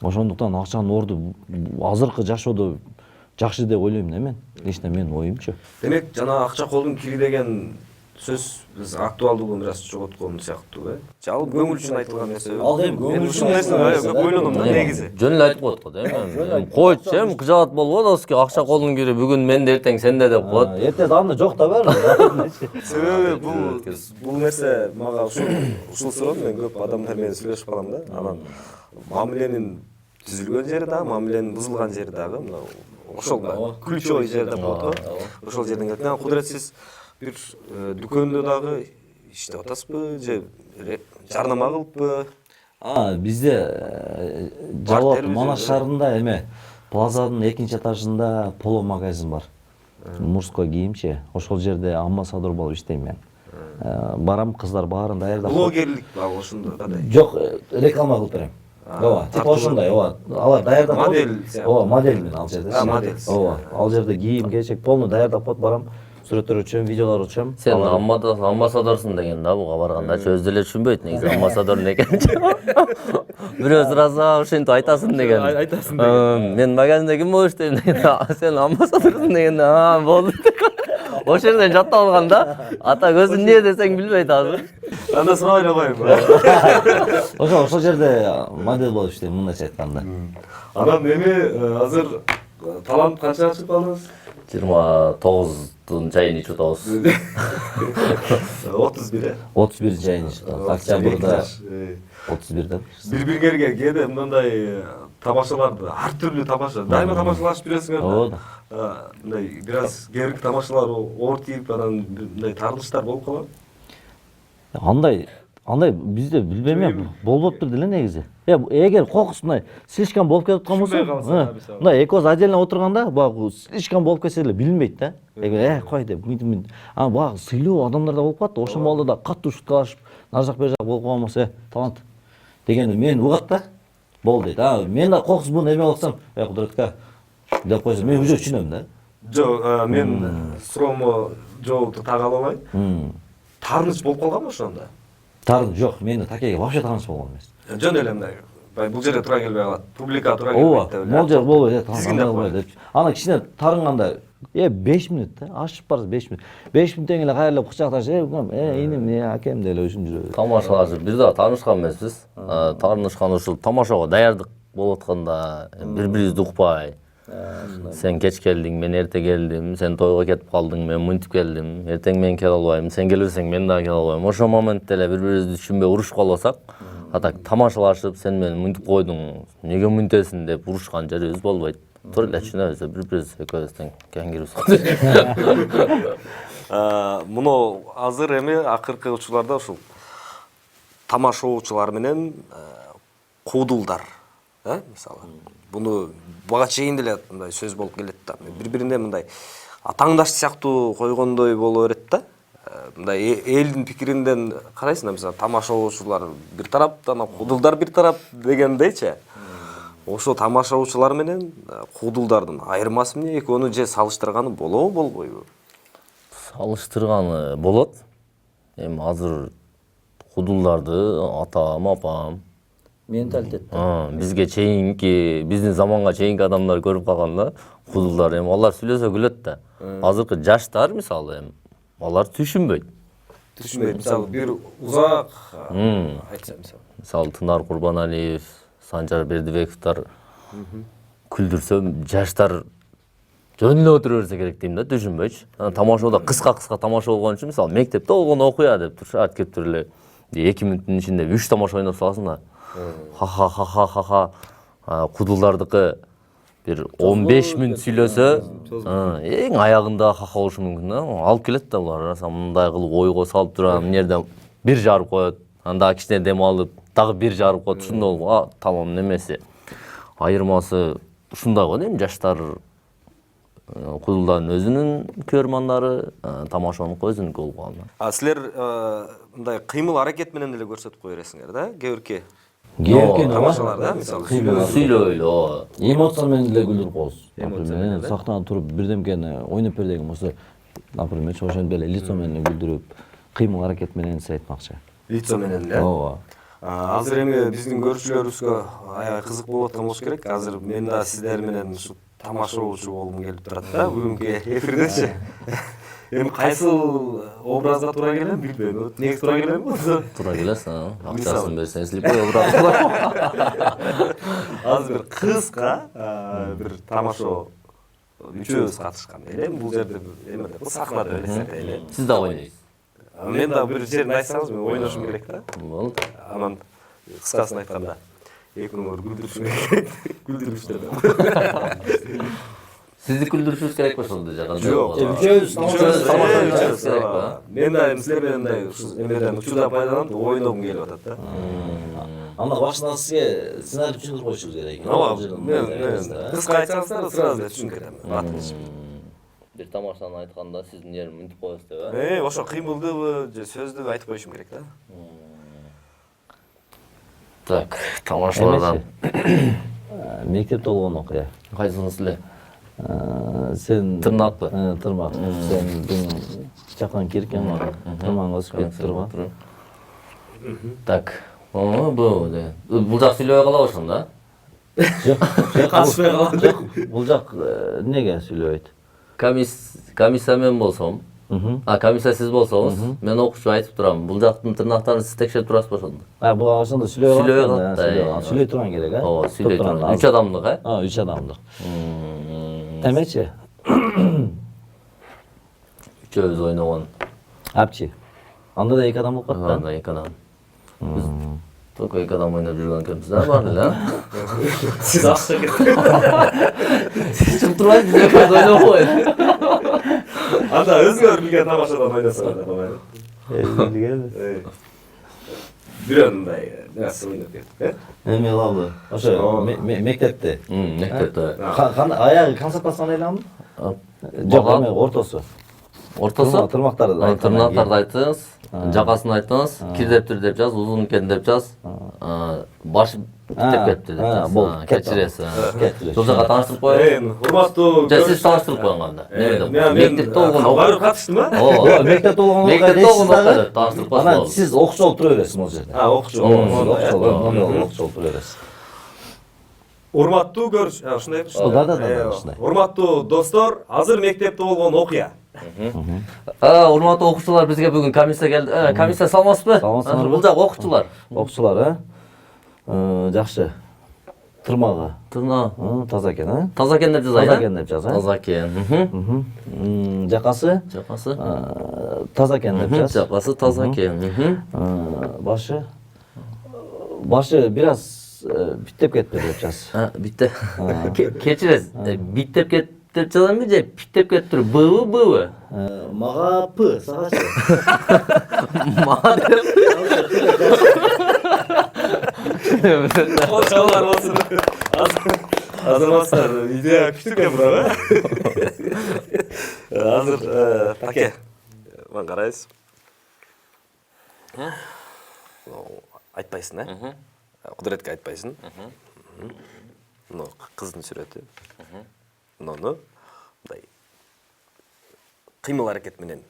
Ошондуктан акчанын орду азыркы жашоодо жакшы деп ойлойм да мен. Лично менин оюмчу. Демек, жана акча колдун кири деген сөз биз актуалдуулугун бир аз жоготкон сыяктуу, Ал көңүл үчүн айтылган нерсе. Ал эми көңүл ушул нерсени көп ойлондум да негизи. Жөн эле айтып коет го да. Койчу, эми кыжаат болуп атабызки, акча колдун кири бүгүн менде, эртең сенде деп коет. Эртең анда жок да бар. Себеби бул нерсе мага ушул суроо мен көп адамдар менен сүйлөшүп калам да. Анан мамиленин түзүлгөн жери дагы, мамиленин бузулган жери дагы ошол ключевой жер деп коет го. Ошол жерден келет. Кудурет, сиз бир дүкөндө дагы иштеп атасызбы же жарнама кылыппы? Бизде Жалал Манас шаарында эме Плазанын 2-нчи этажында поло магазин бар. Мужской кийимчи. Ошол жерде амбассадор болуп иштейм мен. Барам, кыздар баарын даярдап. Блогерлик бар ошондо кандай? Жок, реклама кылып берем. Ооба, тип ошондой, ооба. Алар даярдап коет. Модель. Ооба, модель мен ал жерде. Модель. Ооба, ал жерде кийим, кечек полный даярдап коет, барам. Сүрөттөр өчөм, видеолор өчөм. Сен амбассадорсуң деген да, буга барганда өзү деле түшүнбөйт негизи амбассадор эмне экенин. Бирөө сураса ошентип айтасың деген. Айтасың деген. Мен магазинде ким болуп иштейм деген. Сен амбассадорсуң дегенде, болду. Ошол жерден жаттап алган да. Ата көзүн эмне десең билбейт азыр. Анда сурабай эле коеюн. Ошол жерде модель болуп иштейм, мындайча айтканда. Анан эми азыр талант канчага чыгып калдыңыз? 29-дун чайын ичип атабыз. 31. 31 айын ичип октябрда 31ден. Бири-бириңерге кээде мындай тамашаларды, ар түрлүү тамаша, дайыма тамашалашып жүрөсүңөр Ооба. да. Мындай бир аз кээбирки тамашалар оор тиип, анан мындай тартылыштар болуп калабы? Андай бизде билбейм эми болбоптур деле негизи. Эгер кокус мындай слишком болуп кетип аткан болсо, мындай экөөбүз отдельно отурганда, багы слишком болуп кетсе эле билинбейт да. Эгер кой деп мынтип. Багы сыйлуу адамдар да болуп калат. Ошол молдо да катуу шуткалашып, нар жак бер жак болуп калган болсо, талант дегенди мен угат да. Болду дейт. Мен да кокус буну эме кылсам, Кудуретке деп койсом, мен уже түшүнөм да. Жок, мен суроомо жоопту тага албайм. Таарыныч болуп калганбы ошондо? Тарын жок, мени такеге вообще тааныш болгон эмес. Жөн эле мындай. Бул жерге туура келбей калат. Публика туура келбейт деп эле. Могул жер болбойт, Тизгиндеп коет. Ана кичине тарынганда 5 минут да, ашып барса 5 минут. 5 минуттан эле кайрылып кучакташып, иним, акем деп эле ушинтип жүрөбүз. Тамашалашып, бир да таанышкан эмеспиз. Таанышкан ушул тамашага даярдык болуп атканда бири-бирибизди укпай. Сен кеч келдиң, мен эрте келдим, сен тойго кетип калдың, мен мынтип келдим, эртең мен келе албайм, сен келбесең мен дагы келе албайм. Ошол моментте эле бири-бирибизди түшүнбөй урушуп калбасак, атак тамашалашып, сен мени мынтип койдуң, эмнеге мынтесиң деп урушкан жерибиз болбойт. Туура эле түшүнөбүз, бири-бирибиз экөөбүздүн кеңгирибиз. Муну азыр эми акыркы учурларда ушул тамашоочулар менен куудулдар, мисалы. Буну бага чейин деле мындай сөз болуп келет да. Бири-бирине мындай таңдаш сыяктуу койгондой боло берет да. Мындай элдин пикиринден карайсың да, мисалы тамашалоочулар бир тараптан, кудулдар бир тарап дегендейчи. Ошо тамашалоочулар менен кудулдардын айырмасы эмне? Экөөнү же салыштырганы болобу, болбойбу? Салыштырганы болот. Эми азыр кудулдарды атам, апам Менталитет. бизге чейинки, биздин заманга чейинки адамдар көрүп калган да, кудулдар эми алар сүйлөсө күлөт да. Азыркы жаштар мисалы эми алар түшүнбөйт. Түшүнбөйт. Мисалы бир узак айтсам мисалы. Мисалы Тынар Курбаналиев, Санжар Бердибековдор күлдүрсө, жаштар жөн эле отура берсе керек дейм да, түшүнбөйчү. Тамашоодо кыска тамаша болгон үчүн мисалы мектепте болгон окуя деп турушат, келип туруп эле 2 мүнөттүн ичинде 3 тамаша ойноп саласың да. Ха. Кудулдардыкы бир 15 мүнөт сүйлөсө, эң аягында ха болушу мүмкүн да. Алып келет да булар. Мындай кылып ойго салып турам, мына жерден бир жарып коет. Анда кичине дем алып, дагы бир жарып коет. Ушундай болуп, тамам немеси. Айырмасы ушундай го дейм, жаштар кудулдардын өзүнүн көрмандары, тамашаныкы өзүнүкү болуп калган. Силер мындай кыймыл аракет менен эле көрсөтүп кое бересиңер да, кээ-бирки тамашалар да, мисалы Сүйлөйлү. Эмоция менен эле күлдүрүп коебуз. Например, сахнада туруп бирдемкени ойноп бер деген болсо, например, ошентип эле лицо менен күлдүрүп, кыймыл аракет менен сиз айтмакчы. лицо менен эле. Ооба. Азыр эми биздин көрүүчүлөрүбүзгө аябай кызык болуп аткан болуш керек. Азыр мен да сиздер менен ушу тамашалоочу болгум келип турат да, бүгүнкү эфирдечи. Эми кайсыл образга туура келем билбейм. Неге туура келем болсо? Туура келесиң, акчасын берсең, слепой образ. Азыр бир кыска бир тамашо үчөөбүз катышкан эле. Бул жерде эмеде, бул сахнада эле эле. Сиз да ойнойсуз. Мен да бир жерин айтсаңыз, мен ойношум керек да. Болду. Анан кыскасын айтканда экөөңөр күлдүрүшүң керек. Күлдүрүштөр. Сизди күлдүрүшүңүз керек ошондо жагат. Жок. Үчөөбүз керек ба? Мен да силер менен мындай эмеден учурда пайдаланып ойногум келип атат да. Анда башынан сизге сценарий түшүндүрүп коюшубуз керек экен. Ооба, мен кыска айтсаңыздар сразу эле түшүнүп кетем. Батылышып. Бир тамашаны айтканда сиздин жерин мынтип коесуз деп, э? Ошо кыймылдыбы же сөздү айтып коюшум керек да. Так, тамашалардан Мектепте болгон окуя. кайсыңыз эле? Сен Тырнакпы? Тырмак. Сен бүгүн жакан киркен бар. Тырмагың өсүп кетип турбу? Так. Бул жак сүйлөбөй калабы ошондо? Катышпай калат. Бул жак неге сүйлөбөйт? Комиссия мен болсом, комиссия сиз болсоңуз, мен окуучу айтып турам. Бул жактын тырнактарын сиз текшерип турасызбы ошондо? Бул ошондо сүйлөбөй Сүйлөбөй калат. калат. Сүйлөй турган керек, э? Ооба, сүйлөй турган. 3 адамдык, э? 3 адамдык. Эмечи? Үчөөбүз ойногон. Апчи. Анда да 2 адам болуп калат да. Анда 2 адам. Биз только 2 адам ойноп жүргөн экенбиз да, бар эле. Сиз акча Сиз чыгып турбайсыз, биз 2 адам ойноп коет. Анда өзүңөр билген тамашадан ойносоңор да болмайбы? Билген. Бирөө мындай нерсе ойноп кеттик, э? Эме калды. Ошо мектепте. Мектепте. Кандай аягы концертацияны айламы? Жок, эме ортосу. Ортосу? Тырмактарды. Тырнактарды айтыңыз, жакасын айтыңыз, кирдептир деп жаз, узун экен деп жаз. Башы биттеп кетти деп жаз. Кечиресиз. Бул жака тааныштырып коеюн. Урматтуу. Же сиз тааныштырып коюң анда. Немеде? Мектепте болгон Барып катыштым, э? Ооба. Мектепте болгон Мектепте болгон окуя тааныштырып коесуз. Анан сиз окуучу болуп тура бересиз могу жерде. Окуучу. Окуучу болуп тура бересиз. Урматтуу көрүш, ушундай Да, ушундай. Урматтуу достор, азыр мектепте болгон окуя. Урматтуу окуучулар, бизге бүгүн комиссия келди. Комиссия саламатсызбы? Саламатсыздарбы? Бул жак окуучулар. Окуучулар, жакшы. Тырмагы. Тырна. Таза экен, э? Таза экен деп жазайын. Таза экен деп жаз, э? Таза экен. Жакасы? Жакасы? Таза экен деп жаз. Жакасы таза экен. Башы? Башы бир аз биттеп кетти деп жаз. Биттеп. Кечиресиз. Биттеп кетти деп жазамбы же биттеп кетти? Быбы? Мага П, сагачы. Мага деп. Чалар болсун. Азаматсыздар, идея күчтүк экен бирок, э? азыр таке маған қарайсыз айтпайсың құдіретке айтпайсың мынау қыздың суреті мынаны мындай қимыл әрекет менен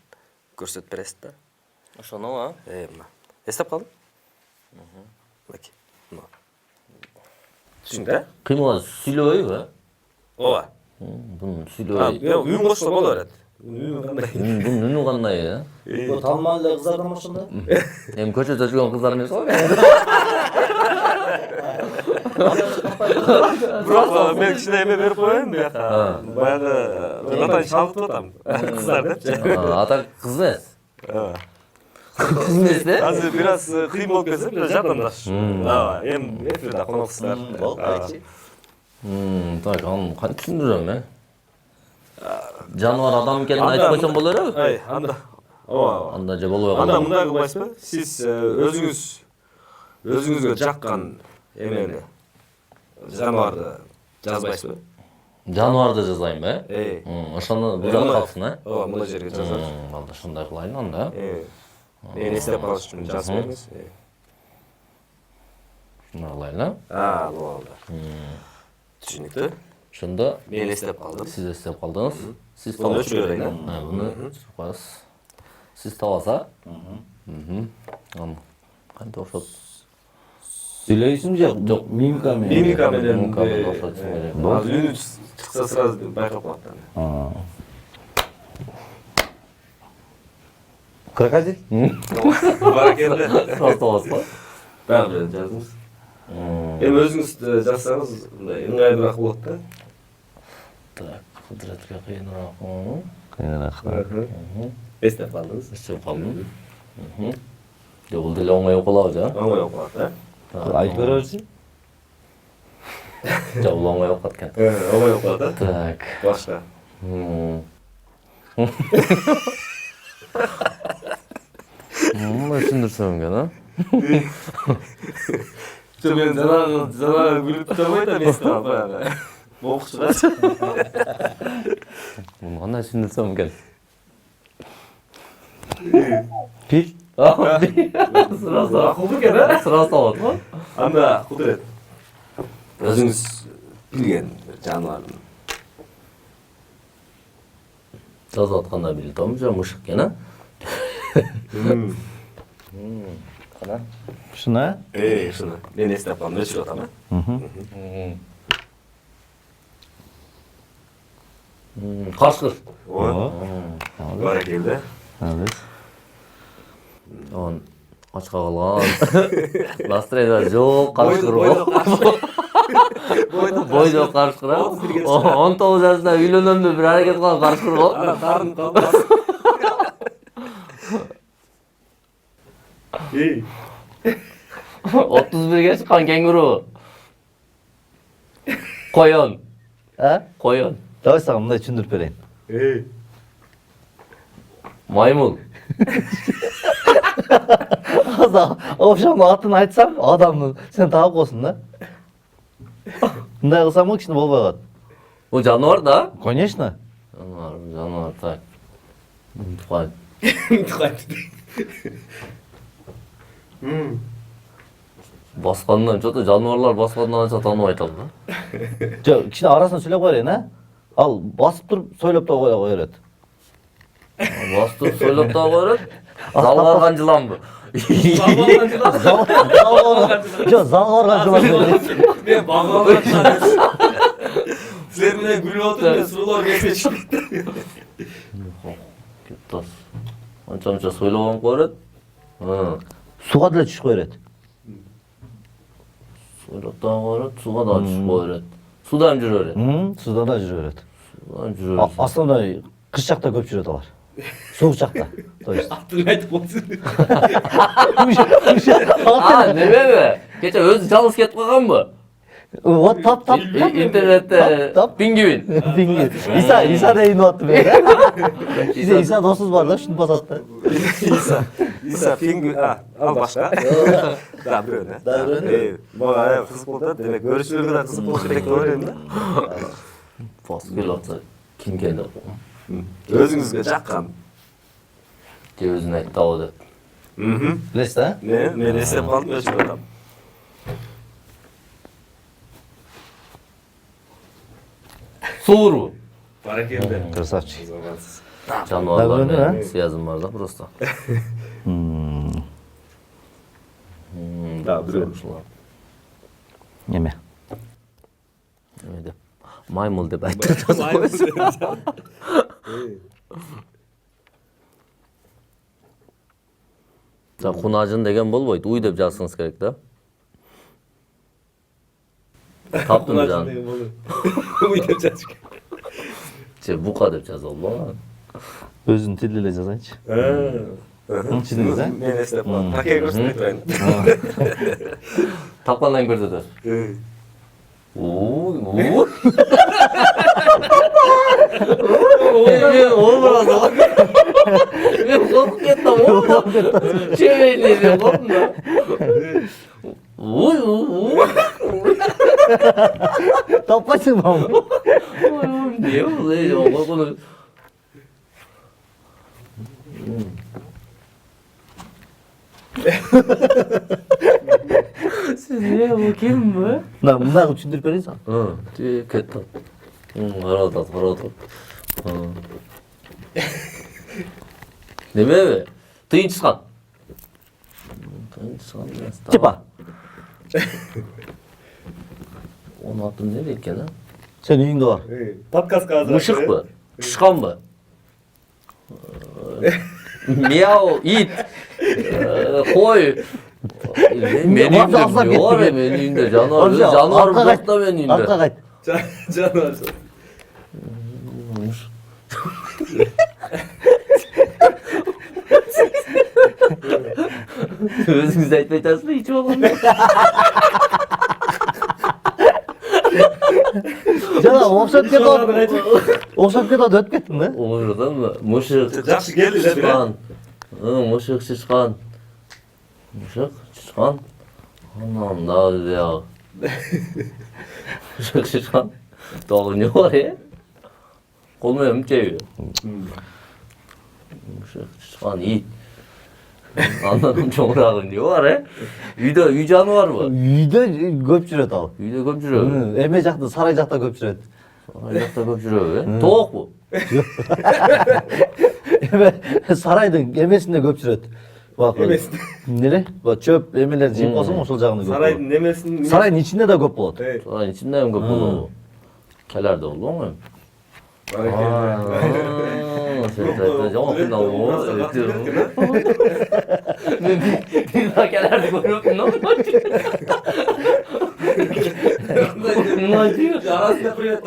көрсетіп бересіз да ошону а мына естіп қалдың мінекей мынау түсіндің Кыймыл сүйлөбөйбү? ооба Бунун сүйлөбөй. үн қосса боло берет Бунун үнү кандай, Бул таанымал эле кыздардан ошондо. Эми көчөдө жүргөн кыздар эмес го? бирок мен кичине эме берип коеюн бияка баягы атайын чалгытып атам кыздар депчи Ата кыз эмес. Кыз эмес да? азыр бир аз кыйын болуп кетсе бир жардамдаш ооба эми эфирде коноксуздар Так, аны кантип түшүндүрөм, Жануар адам экенин айтып койсом боло береби? анда ооба Анда же болбой анда калат. мындай кылбайсызбы сиз өзүңүзгө жаккан эмени жаныбарды жазбайсызбы Жануарды жазайм, Ошону бузап калсын, ооба мына жерге жазат Алда ушундай кылайын анда. мени эстеп калыш үчүн жазып бериңиз Ушуну кылайын, болду түшүнүктүү Ошондо мен эстеп калдым сиз эстеп калдыңыз. Сиз Буну табасыз. өчүрө берейин, Буну өчүрүп коесуз. Сиз табаса. Аны кантип окшот? Сүйлөйсүңбү жок, мимика менен. мимика менен окшотуш керек. азыр үнү чыкса сразу байкап калат Крокодил? баракелде Сразу табасыз го? баары бир жазыңыз эми өзүңүз жазсаңыз мындай ыңгайлуураак болот да Так, кудуретке кыйыныраак. эстеп калдыңыз Эстеп калдым. Бул деле оңой болуп калабы, оңой болуп калат Айтып беребизби? Жок, бул оңой болуп калат экен. оңой болуп калат Так. башка Түшүндүрсөм экен, мен жанагы күлүп турбайт да эстеп алып баягы окчуда Муну кандай түшүндүрсөм экен? Пил? Сразу акылдуу экен сразу табат го? анда кудурет өзүңүз билген жаныбардын Жазып атканда билдим, же мышык экен, Кана? Ушуна? ушуну мен эстеп калдым өчүрүп атам Кашкыр. ооба баракелде Он ачка калган. Настроение жок, кашкыр. Бойдо кашкыр. 19 жашында үйлөнөм деп бир аракет кылган кашкыр го. карын калып 31 чыккан кенгуру. Коён. Коён. Давай сага мындай түшүндүрүп берейин. Маймыл. Ошондо атын айтсам, адамдын сен таап коесуң да. Мындай кылсам кичине болбой калат. Бул жаныбар да? Конечно. Жаныбар, так. Тухай. Баскандан чото жаныбарлар баскандан анча тааныбай атам да. Жок, кичине арасын сүйлөп коелин, Ал басып туруп сөйлөп да кое берет. Басып сойлоп да коёрот. Залга барган жыланбы? Жок, залга барган жылан. мен багалган силер менен күлүп отуруп мен суроолор келсе чыгып Кеттас. Анча сойлогон коёрот. Суга деле түшүп берет. Сойлоп да коёрот, суга да түшүп коёрот. Суда ham жүрө берет. Суда да жүрө берет. Суда жүрө берет. Аслында кыш жакта көп жүрөт алар. Суук жакта. То есть. атын айтып койсун Немеби? Кече өзү жалгыз кетип калганбы? Вот тап. Интернетте пингвин. Иса дейин атты мен. Иса досуз бар да, ушинтип атат да. иса пингвин ал башка да бирөө мага кызык болуп атат демек көрүүчүлөргө да кызык болуш керек деп ойлойм да Басып келип атса ким экен деп. Өзүңүзгө жаккан. же өзүн айтты деп. Билесиз да? Мен эстеп калдым, өчүп атам. Сууру. Баракелде. Красавчик. Жануарлар Да, менен связым бар да просто. Да, бирөө. Неме? Эме деп. Маймыл деп айтып Кунажын деген болбойт. Уй деп жазсаңыз керек да. Таптым жан. Уй деп жазыш керек. Же бука деп жаза болбойбу? Өзүнүн тилде эле жазайынчы. Чидиңиз, а? Мен эстеп калдым. Такай көрсөтпөй турайын. Тапкандан көрсөтө. Уу. Мен коркуп кеттим. Чебейли корктум да. Таппайсыңбы? Не болду? Коркуну. Сиз бул кимби? Мына түшүндүрүп берейин сага. Кетти. Карап. Неме? Тыйынчыскан. Чепа. Onun аты эмне экен, а? Сен үйүңдө бар. Подкастка азыр. Мышыкпы? Тышканбы? Мяу, ит. Кой. Менин үйүндө жануар жок да менин үйүндө. Арка кайт. Жануар. Өзүңүз айтпай атасызбы, ич болгондо? Жана окшоп кетип өтүп кеттиң да? Ошодан мышык. Жакшы келди эле, Чычкан. Мышык чычкан. Мышык чычкан. Анан дагы биягы. Мышык чычкан. Дагы эмне бар, Кол менен чейби. Мышык чычкан, ит. Андан чоңураагы эмне бар, Үйдө үй жаныбарбы? Үйдө көп жүрөт ал. Үйдө көп жүрөбү? Эме жакта, сарай жакта көп жүрөт. Сарай жакта көп жүрөбү, Тоокпу? Эме сарайдын эмесинде көп жүрөт. Эмесинде? Эмне? Чөп эмелерди жыйып койсоң ошол жагында көп. Сарайдын немесин. Сарайдын ичинде да көп болот. Сарайдын ичинде эми көп болобу? Келерде болобу? Мен келерди көрөпмүн. Арасында привет.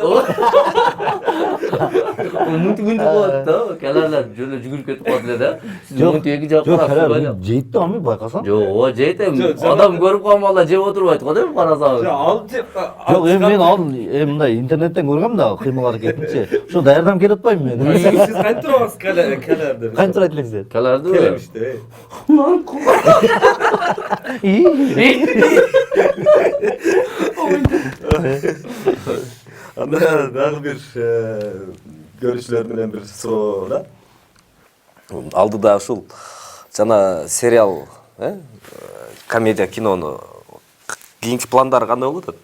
Мунун түгүндө болот да. Келерлер жөн жүгүрүп кетип калат эле да. Сиз мунун теги жаап карапсыз. Жейт да ами байкасаң. Жок, жейт эми. Адам көрүп калмаганда жеп отурбайт го деп карасаңыз. Алып жеп. Жок, эми мен ал мындай интернеттен көргөм да кыймыл аракетинчи. Ошо даярданып келип атпайбы мен? Сиз кантип турасыз келерди? Кантип турат элеңиздер? Келерди. Келебишти. Анда дагы бир көрүүчүлөр менен бир суроо да. Алдыда ушул жана сериал, комедия, кинону кийинки пландары кандай болуп атат?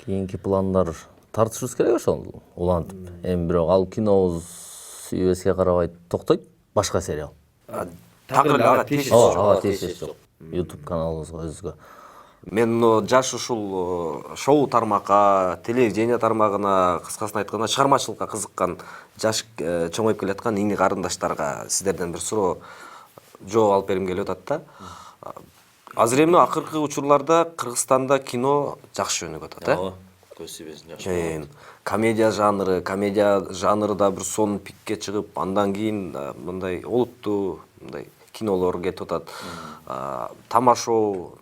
Кийинки пландар тартышыбыз керек ошол улантып. Эми бирок ал кинобуз сүйбөске карабай токтойт, башка сериал. Такыр ага тиешеси Ага, тиешеси жок. YouTube каналыбызга өзүгө. Мен жаш ушул шоу тармакка, телевидение тармагына, кыскасын айтканда чыгармачылыкка кызыккан жаш чоңоюп келаткан ини карындаштарга сиздерден бир суроо жооп алып бергим келип атат да. Азыр эми акыркы учурларда Кыргызстанда кино жакшы жөнүгүп атат, Көз сүйбөсүн жакшы. комедия жанры да бир сонун пикке чыгып, андан кийин мындай олуттуу мындай кинолор кетип атат. Тамашоо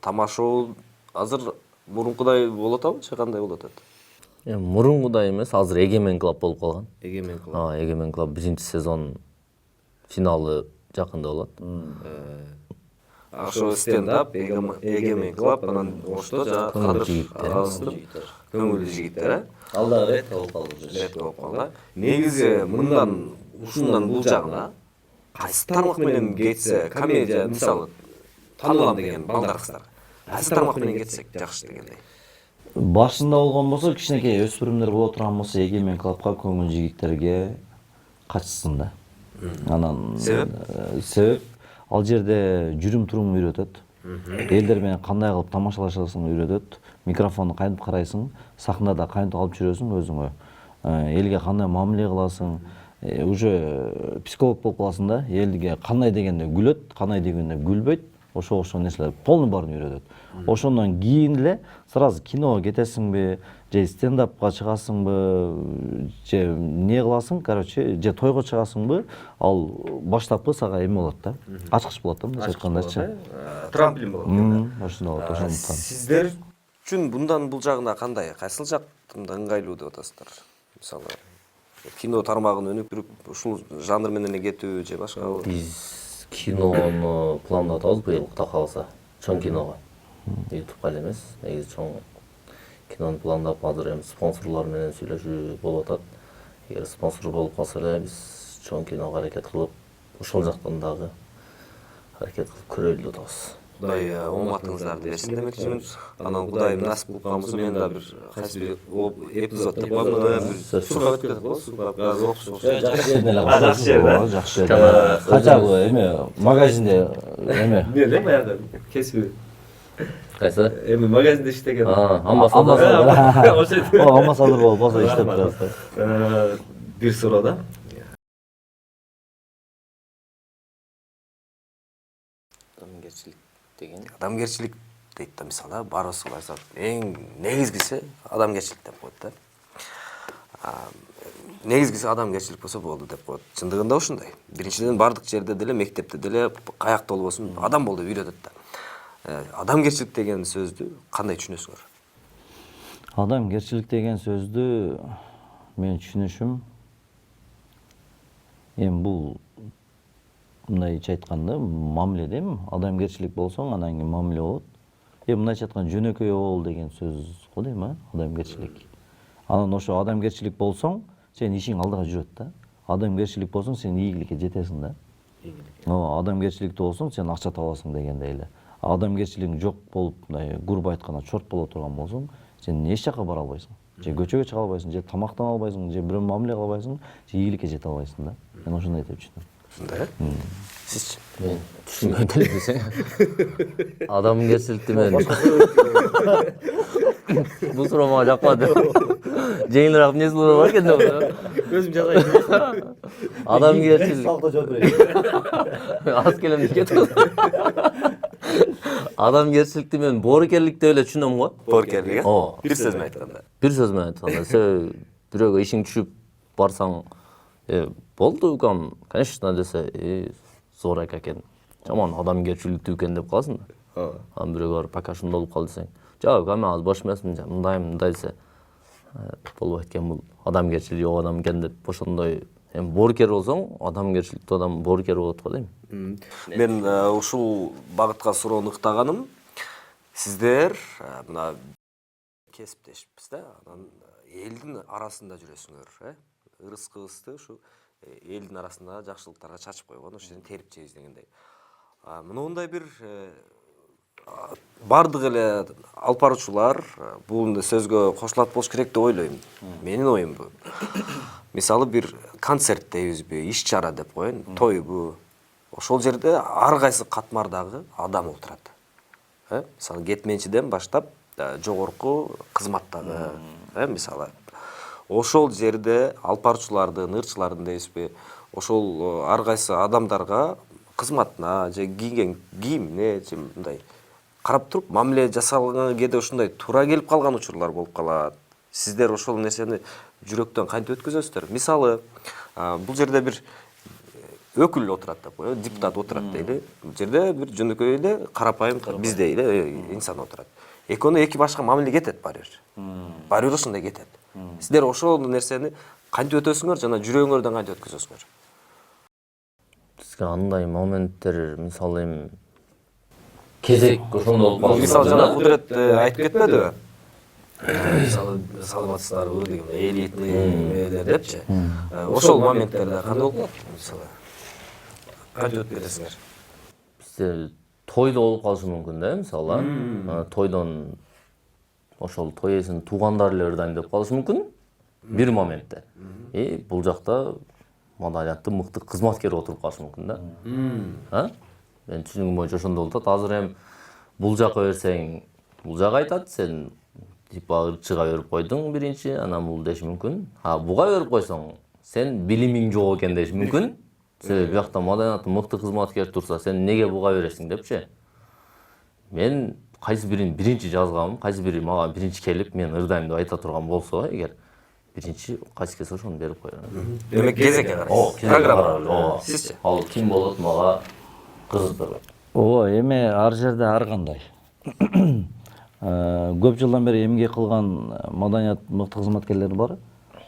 азыр мурункудай болуп атабы, кандай болуп атат? Эми мурункудай эмес, азыр Эгемен клуб болуп калган. Эгемен клуб. Эгемен клуб 1-сезон финалы жакында болот. Ошо стендап, Эгемен клуб, анан ошто жана көңүлдүү жигиттер, Алда рет болуп калды. Негизи мындан ушундан бул жагына кайсы тармак менен кетсе, комедия мисалы танылам деген балдар кыздар. Кайсы тармак менен кетсек жакшы дегендей. Башында болгон болсо, кичинекей өспүрүмдөр боло турган болсо, Эгемен клубка көңүл жигиттерге качсын да. Анан себеп ал жерде жүрүм турум үйрөтөт. Элдер менен кандай кылып тамашалашасың үйрөтөт. Микрофонду кантип карайсың, сахнада кантип алып жүрөсүң өзүңө. Элге кандай мамиле кыласың, уже психолог болуп каласың да. Элге кандай дегенде күлөт, кандай дегенде күлбөйт. Ошо нерселер полный баарын үйрөтөт. Ошондон кийин эле сразу киного кетесиңби, же стендапка чыгасыңбы, же не кыласың, короче, же тойго чыгасыңбы, ал баштапкы сага эме болот да. Ачкыч болот да, мындайча айткандачы. Трамплин болот экен. Ошондой болот, ошондуктан. Сиздер үчүн бундан бул жагына кандай? Кайсыл жактымда ыңгайлуу деп атасыздар? Мисалы кино тармагын өнүктүрүп, ушул жанр менен кетүү же башкабы? Биз кинону пландап атабыз быйыл Кудай кааласа. Чоң киного. YouTube'га эле эмес, негизи чоң кинону пландап азыр эми спонсорлор менен сүйлөшүү болуп атат. Эгер спонсор болуп калса эле биз чоң киного аракет кылып, ошол жактан дагы аракет кылып көрөлү деп атабыз. Кудай оңатыңыздарды берсин демекчимин. Анан Кудайым насип кылып калса мен да бир кайсы бир эпизод деп коем. Сурап өткөзөт го, сурап азыр окшош. Жакшы жерден эле калдырасың. Жакшы жерден. Кача бу эме магазинде эме. Мен эле баягы кесиби. Кайсы? Эми магазинде иштеген. Амбассадор. Амбассадор болуп баса иштеп турасыз. Бир суроо да. Адамгерчилик деген Адамгерчилик дейт да, мисалы баарыбыз айтсак, эң негизгиси адамгерчилик деп коет да. Негизгиси адамгерчилик болсо болду деп коет. Чындыгында ушундай. Биринчиден бардык жерде деле, мектепте деле каякта болбосун адам бол деп үйрөтөт да. Адамгерчилик деген сөздү кандай түшүнөсүңөр? Адамгерчилик деген сөздү мен түшүнүшүм эми бул мындайча айтканда мамиле дейм. Адамгерчилик болсоң, анан кийин мамиле болот. Мындайча айтканда жөнөкөй бол деген сөз го дейм, адамгерчилик. Анан ошо адамгерчилик болсоң, сен ишиң алдыга жүрөт да. Адамгерчилик болсоң, сен ийгиликке жетесиң да. Адамгерчиликтүү болсоң, сен акча табасың дегендей эле. Адамгерчилигиң жок болуп, мындай грубо айтканда чорт боло турган болсоң, сен эч жака бара албайсың. Же көчөгө чыга албайсың, же тамактана албайсың, же бирөө мамиле кыла албайсың, же ийгиликке жете албайсың да. Мен ошондой деп түшүнөм. Ушундай э? Сизчи? мен түшүнбөй деле десең. Адамгерчиликти мен бул суроо мага жакпады. Жеңилирээк эмне суроо бар экен деп. Өзүм жазайын. Адамгерчилик. Аз келем деп кетип. Адамгерчиликти мен боорукерлик деп эле түшүнөм го. Боорукерлик, Ооба. бир сөз менен айтканда. Бир сөз менен айтканда, сен бирөөгө ишиң түшүп барсаң, болду укам, конечно десе, зор эке экен. Жаман адамгерчиликтүү экен деп каласың да. Анан бирөөгө барып, пока ушундай болуп калды десең, жок, мен азыр бош эмесмин, мындай десе, болбойт экен бул адамгерчилиги жок адам экен деп ошондой. Эми боорукер болсоң, адамгерчиликтүү адам боорукер болот го дейм. Мен ушул багытка суроону ыктаганым, сиздер мына кесиптешпиз да, анан элдин арасында жүрөсүңөр, ырыс-кыбысты ушу элдин арасында жакшылыктарга чачып койгон, ошол жерден терип жейбиз дегендей. Мындай бир бардык эле алып баруучулар бул сөзгө кошулат болуш керек деп ойлойм. Менин оюм бу. Мисалы бир концерт дейбизби, иш-чара деп коеюн, тойбу. Ошол жерде ар кайсы катмардагы адам отурат. Мисалы кетменчиден баштап жогорку кызматтагы, мисалы ошол жерде алып баруучулардын, ырчылардын дейбизби, ошол ар кайсы адамдарга кызматына же кийген кийимине же мындай карап туруп мамиле жасалган кээде ушундай туура келип калган учурлар болуп калат. Сиздер ошол нерсени жүрөктөн кантип өткөзөсүздөр? Мисалы, бул жерде бир өкүл отурат деп коелу, депутат отурат дейли. Бул жерде бир жөнөкөй эле карапайым биздей эле инсан отурат. Экөөнө эки башка мамиле кетет баары бир. Баары бир ошондой кетет. Сиздер ошол нерсени кантип өтөсүңөр жана жүрөгүңөрдөн кантип өткөзөсүңөр? Бизге андай моменттер, мисалы кезек ошондой болуп калды. Мисалы жана Кудрет айтып кетпедиби? мисалы саламатсыздарбы деген элитный элер депчи. Ошол моменттерде кандай болуп калат? Мисалы кантип өтүп кетесиңер? Бизде тойда болуп калышы мүмкүн да, мисалы. Тойдон ошол той ээсинин туугандары эле ырдайм деп калышы мүмкүн бир моментте. Бул жакта маданияттын мыкты кызматкери отуруп калышы мүмкүн да. Мен түшүнүгүм боюнча ошондой болуп атат. Азыр эми бул жака берсең, бул жак айтат, сен типа ырчыга берип койдуң биринчи, анан бул деши мүмкүн. Буга берип койсоң, сен билимиң жок экен деши мүмкүн. Себеби биякта маданияттын мыкты кызматкери турса, сен неге буга бересиң депчи. Мен кайсы бирин биринчи жазганмын, кайсы бири мага биринчи келип, мен ырдайм деп айта турган болсо, эгер биринчи кайсы келсе ошону берип коём. Демек кезекке карайсыз. Программа. Сизчи? Ал ким болот мага кызыктырбайт. Эми ар жерде ар кандай. Көп жылдан бери эмгек кылган маданият мыкты кызматкерлери бар.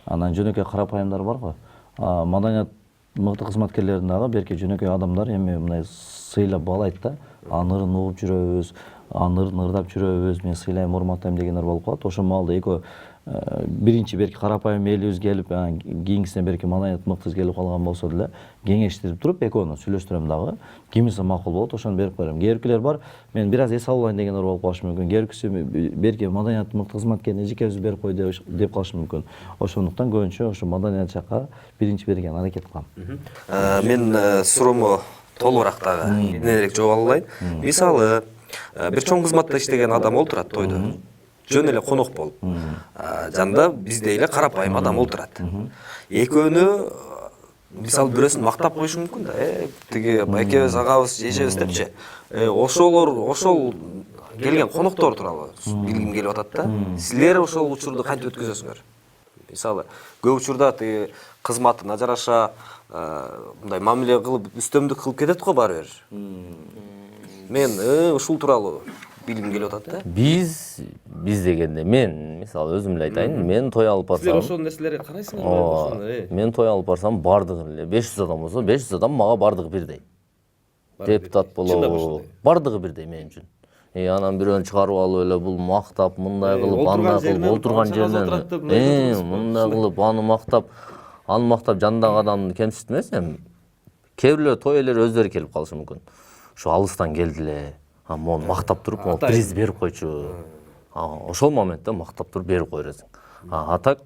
Анан жөнөкөй карапайымдар бар го. Маданият мыкты кызматкерлердин дагы берки жөнөкөй адамдар эми мындай сыйлап баалайт да. Анырын угуп жүрөбүз, анырын ырдап жүрөбүз, мен сыйлайм, урматтайм дегендер болуп калат. Ошол маалда экөө биринчи берки карапайым элибиз келип, кийинкисине берки маданият мыкты келип калган болсо деле кеңештирип туруп экөөнү сүйлөштүрөм дагы. Кимиси макул болот, ошону берип коем. Кээбиркилер бар, мен бир аз эс албайм дегендер болуп калышы мүмкүн. Кээбиркиси берки маданияттын мыкты кызматкерине эжекебиз берип кой деп калышы мүмкүн. Ошондуктан көбүнчө ошо маданият жакка биринчи бергенге аракет кылам. Мен суроомо толугураак дагы энелерек жооп алайын. Мисалы, бир чоң кызматта иштеген адам олтурат тойдо. Жөн эле конок болуп. Жанында биздей эле карапайым адам олтурат. Экөөнү мисалы бирөөсүн мактап коюшу мүмкүн да. Тиги экебиз, агабыз, эжебиз депчи. Ошол келген коноктор тууралуу билгим келип атат да. Силер ошол учурду кантип өткөзөсүңөр? Мисалы, көп учурда тиги кызматына жараша мындай мамиле кылып, үстөмдүк кылып кетет го баары бир. Мен ушул тууралуу билгим келип атат да. Биз дегенде мен мисалы өзүм эле айтайын, мен той алып барсам. Силер ошол нерселерге карайсыңарбы? Мен той алып барсам бардыгы эле 500 адам болсо, 500 адам мага бардыгы бирдей. Депутат болобу, бардыгы бирдей мен үчүн. Анан бирөөнү чыгарып алып эле бул мактап, мындай кылып, андай кылып, олтурган жеринен мындай кылып, аны мактап жандагы адамды кемситмес эми. Кээ бирлер той ээлери өздөрү келип калышы мүмкүн. Ушу алыстан келди эле. Мону мактап туруп, мону приз берип койчу. Ошол моментте мактап туруп берип кой бересиң. А так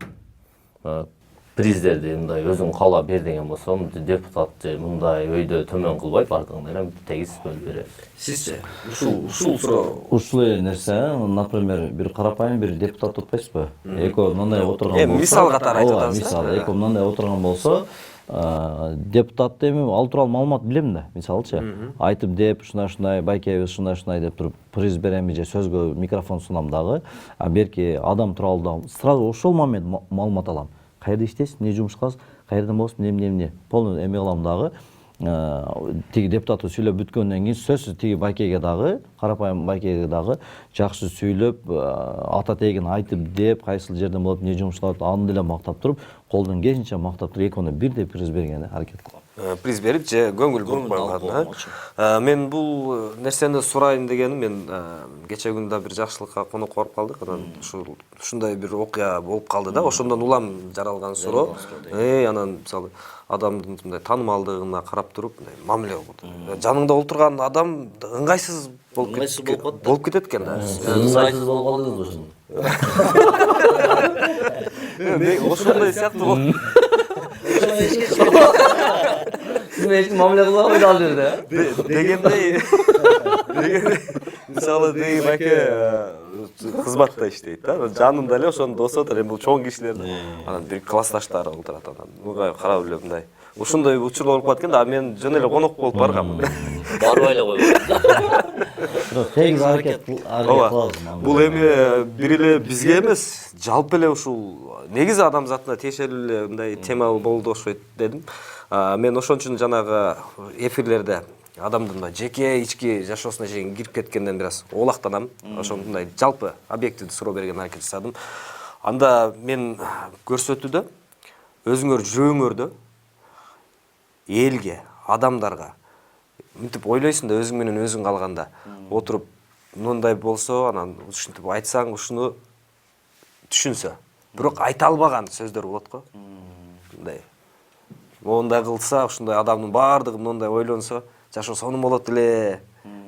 приздерди мындай өзүң каалап бер деген болсо, депутат же мындай өйдө төмөн кылбай бардыгын эле тегиз бөлүп берет. Сизчи? Ушул суроо. Ушул эле нерсе, например, бир карапайым, бир депутат турпайсызбы? Экөө мындай отурган болсо. Мисал катары айтып атасыз. Мисалы, экөө мындай отурган болсо, депутатты эми ал тууралуу маалымат билем да, мисалычы. Айтып деп, ушундай байкебиз ушундай деп туруп приз берем же сөзгө микрофон сунам дагы. Берки адам тууралуу да сразу ошол момент маалымат алам. Каерде иштейсиз, эмне жумуш кыласыз, каерден болосуз, эмне полный эме кылам дагы. Тиги депутатты сүйлөп бүткөндөн кийин сөзсүз тиги байкеге дагы, карапайым байкеге дагы жакшы сүйлөп, ата тегин айтып деп, кайсыл жерден болуп, эмне жумуш кылат, аны деле мактап туруп, колдон келишинче мактап туруп, экөөнү бирдей приз бергенге аракет кылам. Приз берип же көңүл буруп койгон. Мен бул нерсени сурайын дегеним, мен кече күнү да бир жакшылыкка конокко барып калдык. Анан ушундай бир окуя болуп калды да. Ошондон улам жаралган суроо. Анан мисалы адамдын мындай таанымалдыгына карап туруп, мамиле кылды. Жаныңда олтурган адам ыңгайсыз болуп кетет экен да. Ыңгайсыз болуп калдыңызбы ошондо? Ошондой сыяктуу болуп. Сиз эч мамиле кылбай койду ал жерде. Дегендей мисалы деги байке кызматта иштейт да. Жанында эле ошонун досу отур. Эми бул чоң кишилер. Анан бир классташтары отурат анан. Мындай карап эле мындай. Ушундай учур болуп калат экен да, мен жөн эле конок болуп баргам. Барбай эле койгон. Тегиз аракет кылабыз. Бул эми бир эле бизге эмес, жалпы эле ушул негизи адамзатына тиешелүү эле мындай тема болду окшойт дедим. Мен ошон үчүн жанагы эфирлерде адамдын жеке ички жашоосуна чейин кирип кеткенден бир аз оолактанам. Ошондой жалпы объективдүү суроо берген аракет жасадым. Анда мен көрсөтүүдө өзүңөр жүрөгүңөрдө элге, адамдарга мынтип ойлойсуң да өзүң менен өзүң калганда отуруп мындай болсо, анан ушинтип айтсаң, ушуну түшүнсө, бирок айта албаган сөздөр болот го. Мындай. Мондай кылса, ушундай адамдын баардыгы мындай ойлонсо, жашоо сонун болот эле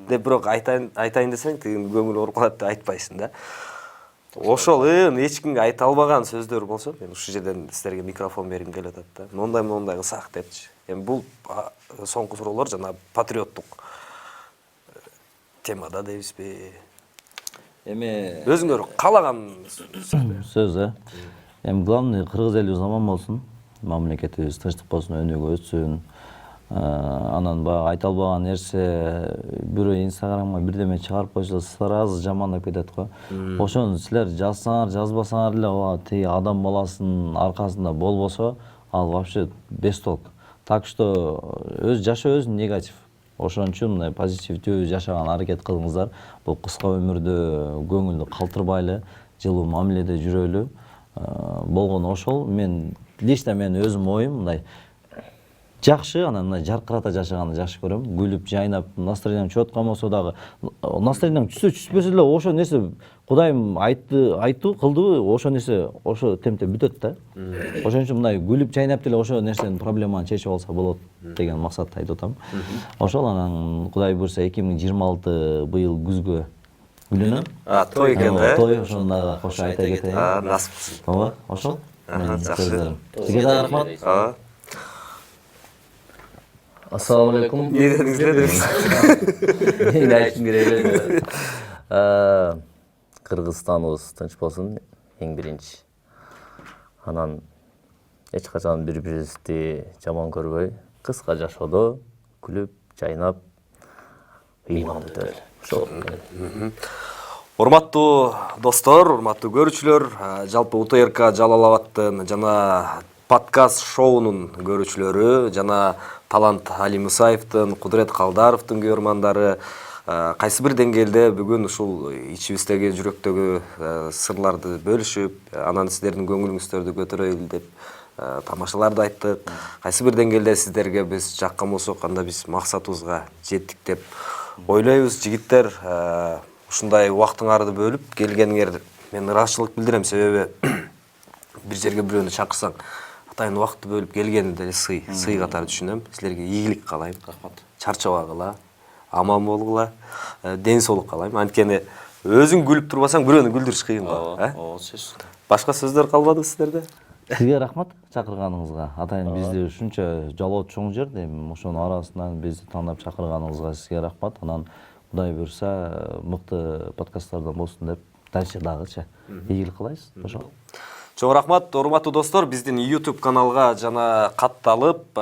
деп бирок айтайын десең, тиги көңүл ооруп калат деп айтпайсың да. Ошол эч кимге айта албаган сөздөр болсо, мен ушул жерден силерге микрофон бергим келип атат да. Мондай кылсак депчи. Эми бул соңку суроолор жана патриоттук темада дейбизби? Эми Өзүңөр каалаган сөз эми главный кыргыз элибиз аман болсун, мамлекетибиз тынчтык болсун, өнүгүп өтсүн. Анан баягы айта албаган нерсе бирөө инстаграмга бирдеме чыгарып койсо сразу жамандап кетет го. Ошону силер жазсаңар, жазбасаңар эле тиги адам баласынын аркасында болбосо, ал вообще без толк. Так что өз жашоо өзү негатив. Ошон үчүн мындай позитивдүү жашаганга аракет кылыңыздар. Бул кыска өмүрдө көңүлдү калтырбайлы, жылуу мамиледе жүрөлү. Болгону ошол. Мен лично менин өзүм оюм мындай жакшы, анан мындай жаркырата жашаганды жакшы көрөм. Күлүп, жайнап, настроением чөткөн болсо дагы, настроением түшпөсө эле ошо нерсе Кудайым айтты, кылдыбы, ошо нерсе ошо темпте бүтөт да. Ошон үчүн мындай күлүп, жайнап деле ошо нерсенин проблеманы чечип алса болот деген максатта айтып атам. Ошол анан Кудай буйрса 2026 быйыл күзгө үйлөнөм. той экен да. Той ошондо кошо айта кетейин. Насипсиз. Ооба, ошол. Жакшы. Сизге да рахмат. Ассаламу алейкум. Не дедиңиздер деп. Мен айтып берели. Кыргызстаныбыз тынч болсун эң биринчи. Анан эч качан бири-бирибизди жаман көрбөй, кыска жашоодо күлүп, жайнап, ыйман өтөлү. Ошол. Урматтуу достор, урматтуу көрүүчүлөр, жалпы УТРК Жалал Абадтын жана подкаст шоунун көрүүчүлөрү жана Талант Али Мусаевдин, Кудурет Калдаровдун көрөрмандары кайсы бир деңгээлде бүгүн ушул ичибиздеги жүрөктөгү сырларды бөлүшүп, анан сиздердин көңүлүңүздөрдү көтөрөлү деп тамашаларды айттык. Кайсы бир деңгээлде сиздерге биз жаккан болсок, анда биз максатыбызга жеттик деп ойлойбуз. Жигиттер, ушундай убактыңарды бөлүп келгениңер мен ыраазычылык билдирем, себеби бир жерге бирөөнү чакырсаң атайын убакытты бөлүп келгени деле сый катары түшүнөм. Силерге ийгилик каалайм. Рахмат. Чарчабагыла, аман болгула, ден соолук каалайм. Анткени өзүң күлүп турбасаң бирөөнү күлдүрүш кыйын го. Ооба, сөз. Башка сөздөр калбадыбы сиздерде? Сизге рахмат чакырганыңызга. Атайын бизди ушунча жалоо чоң жер дейм. Ошонун арасынан бизди тандап чакырганыңызга сизге рахмат. Анан Кудай буйрса мыкты подкасттардан болсун деп дальше дагычы ийгилик кылайбыз. Ошол. Чоң рахмат, урматтуу достор, биздин YouTube каналга жана катталып,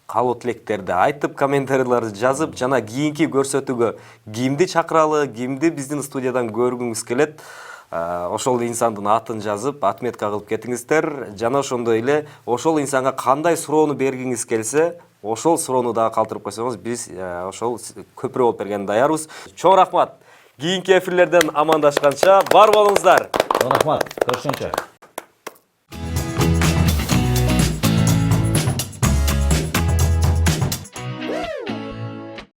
каалоо тилектерди айтып, комментарийларды жазып, жана кийинки көрсөтүүгө кимди чакыралы, кимди биздин студиядан көргүңүз келет, ошол инсандын атын жазып, отметка кылып кетиңиздер. Жана ошондой эле ошол инсанга кандай суроону бергиңиз келсе, ошол суроону дагы калтырып койсоңуз, биз ошол көпүрө болуп бергенге даярбыз. Чоң рахмат. Кийинки эфирлерден амандашканча бар болуңуздар. Рахмат. Көрүшкөнчө.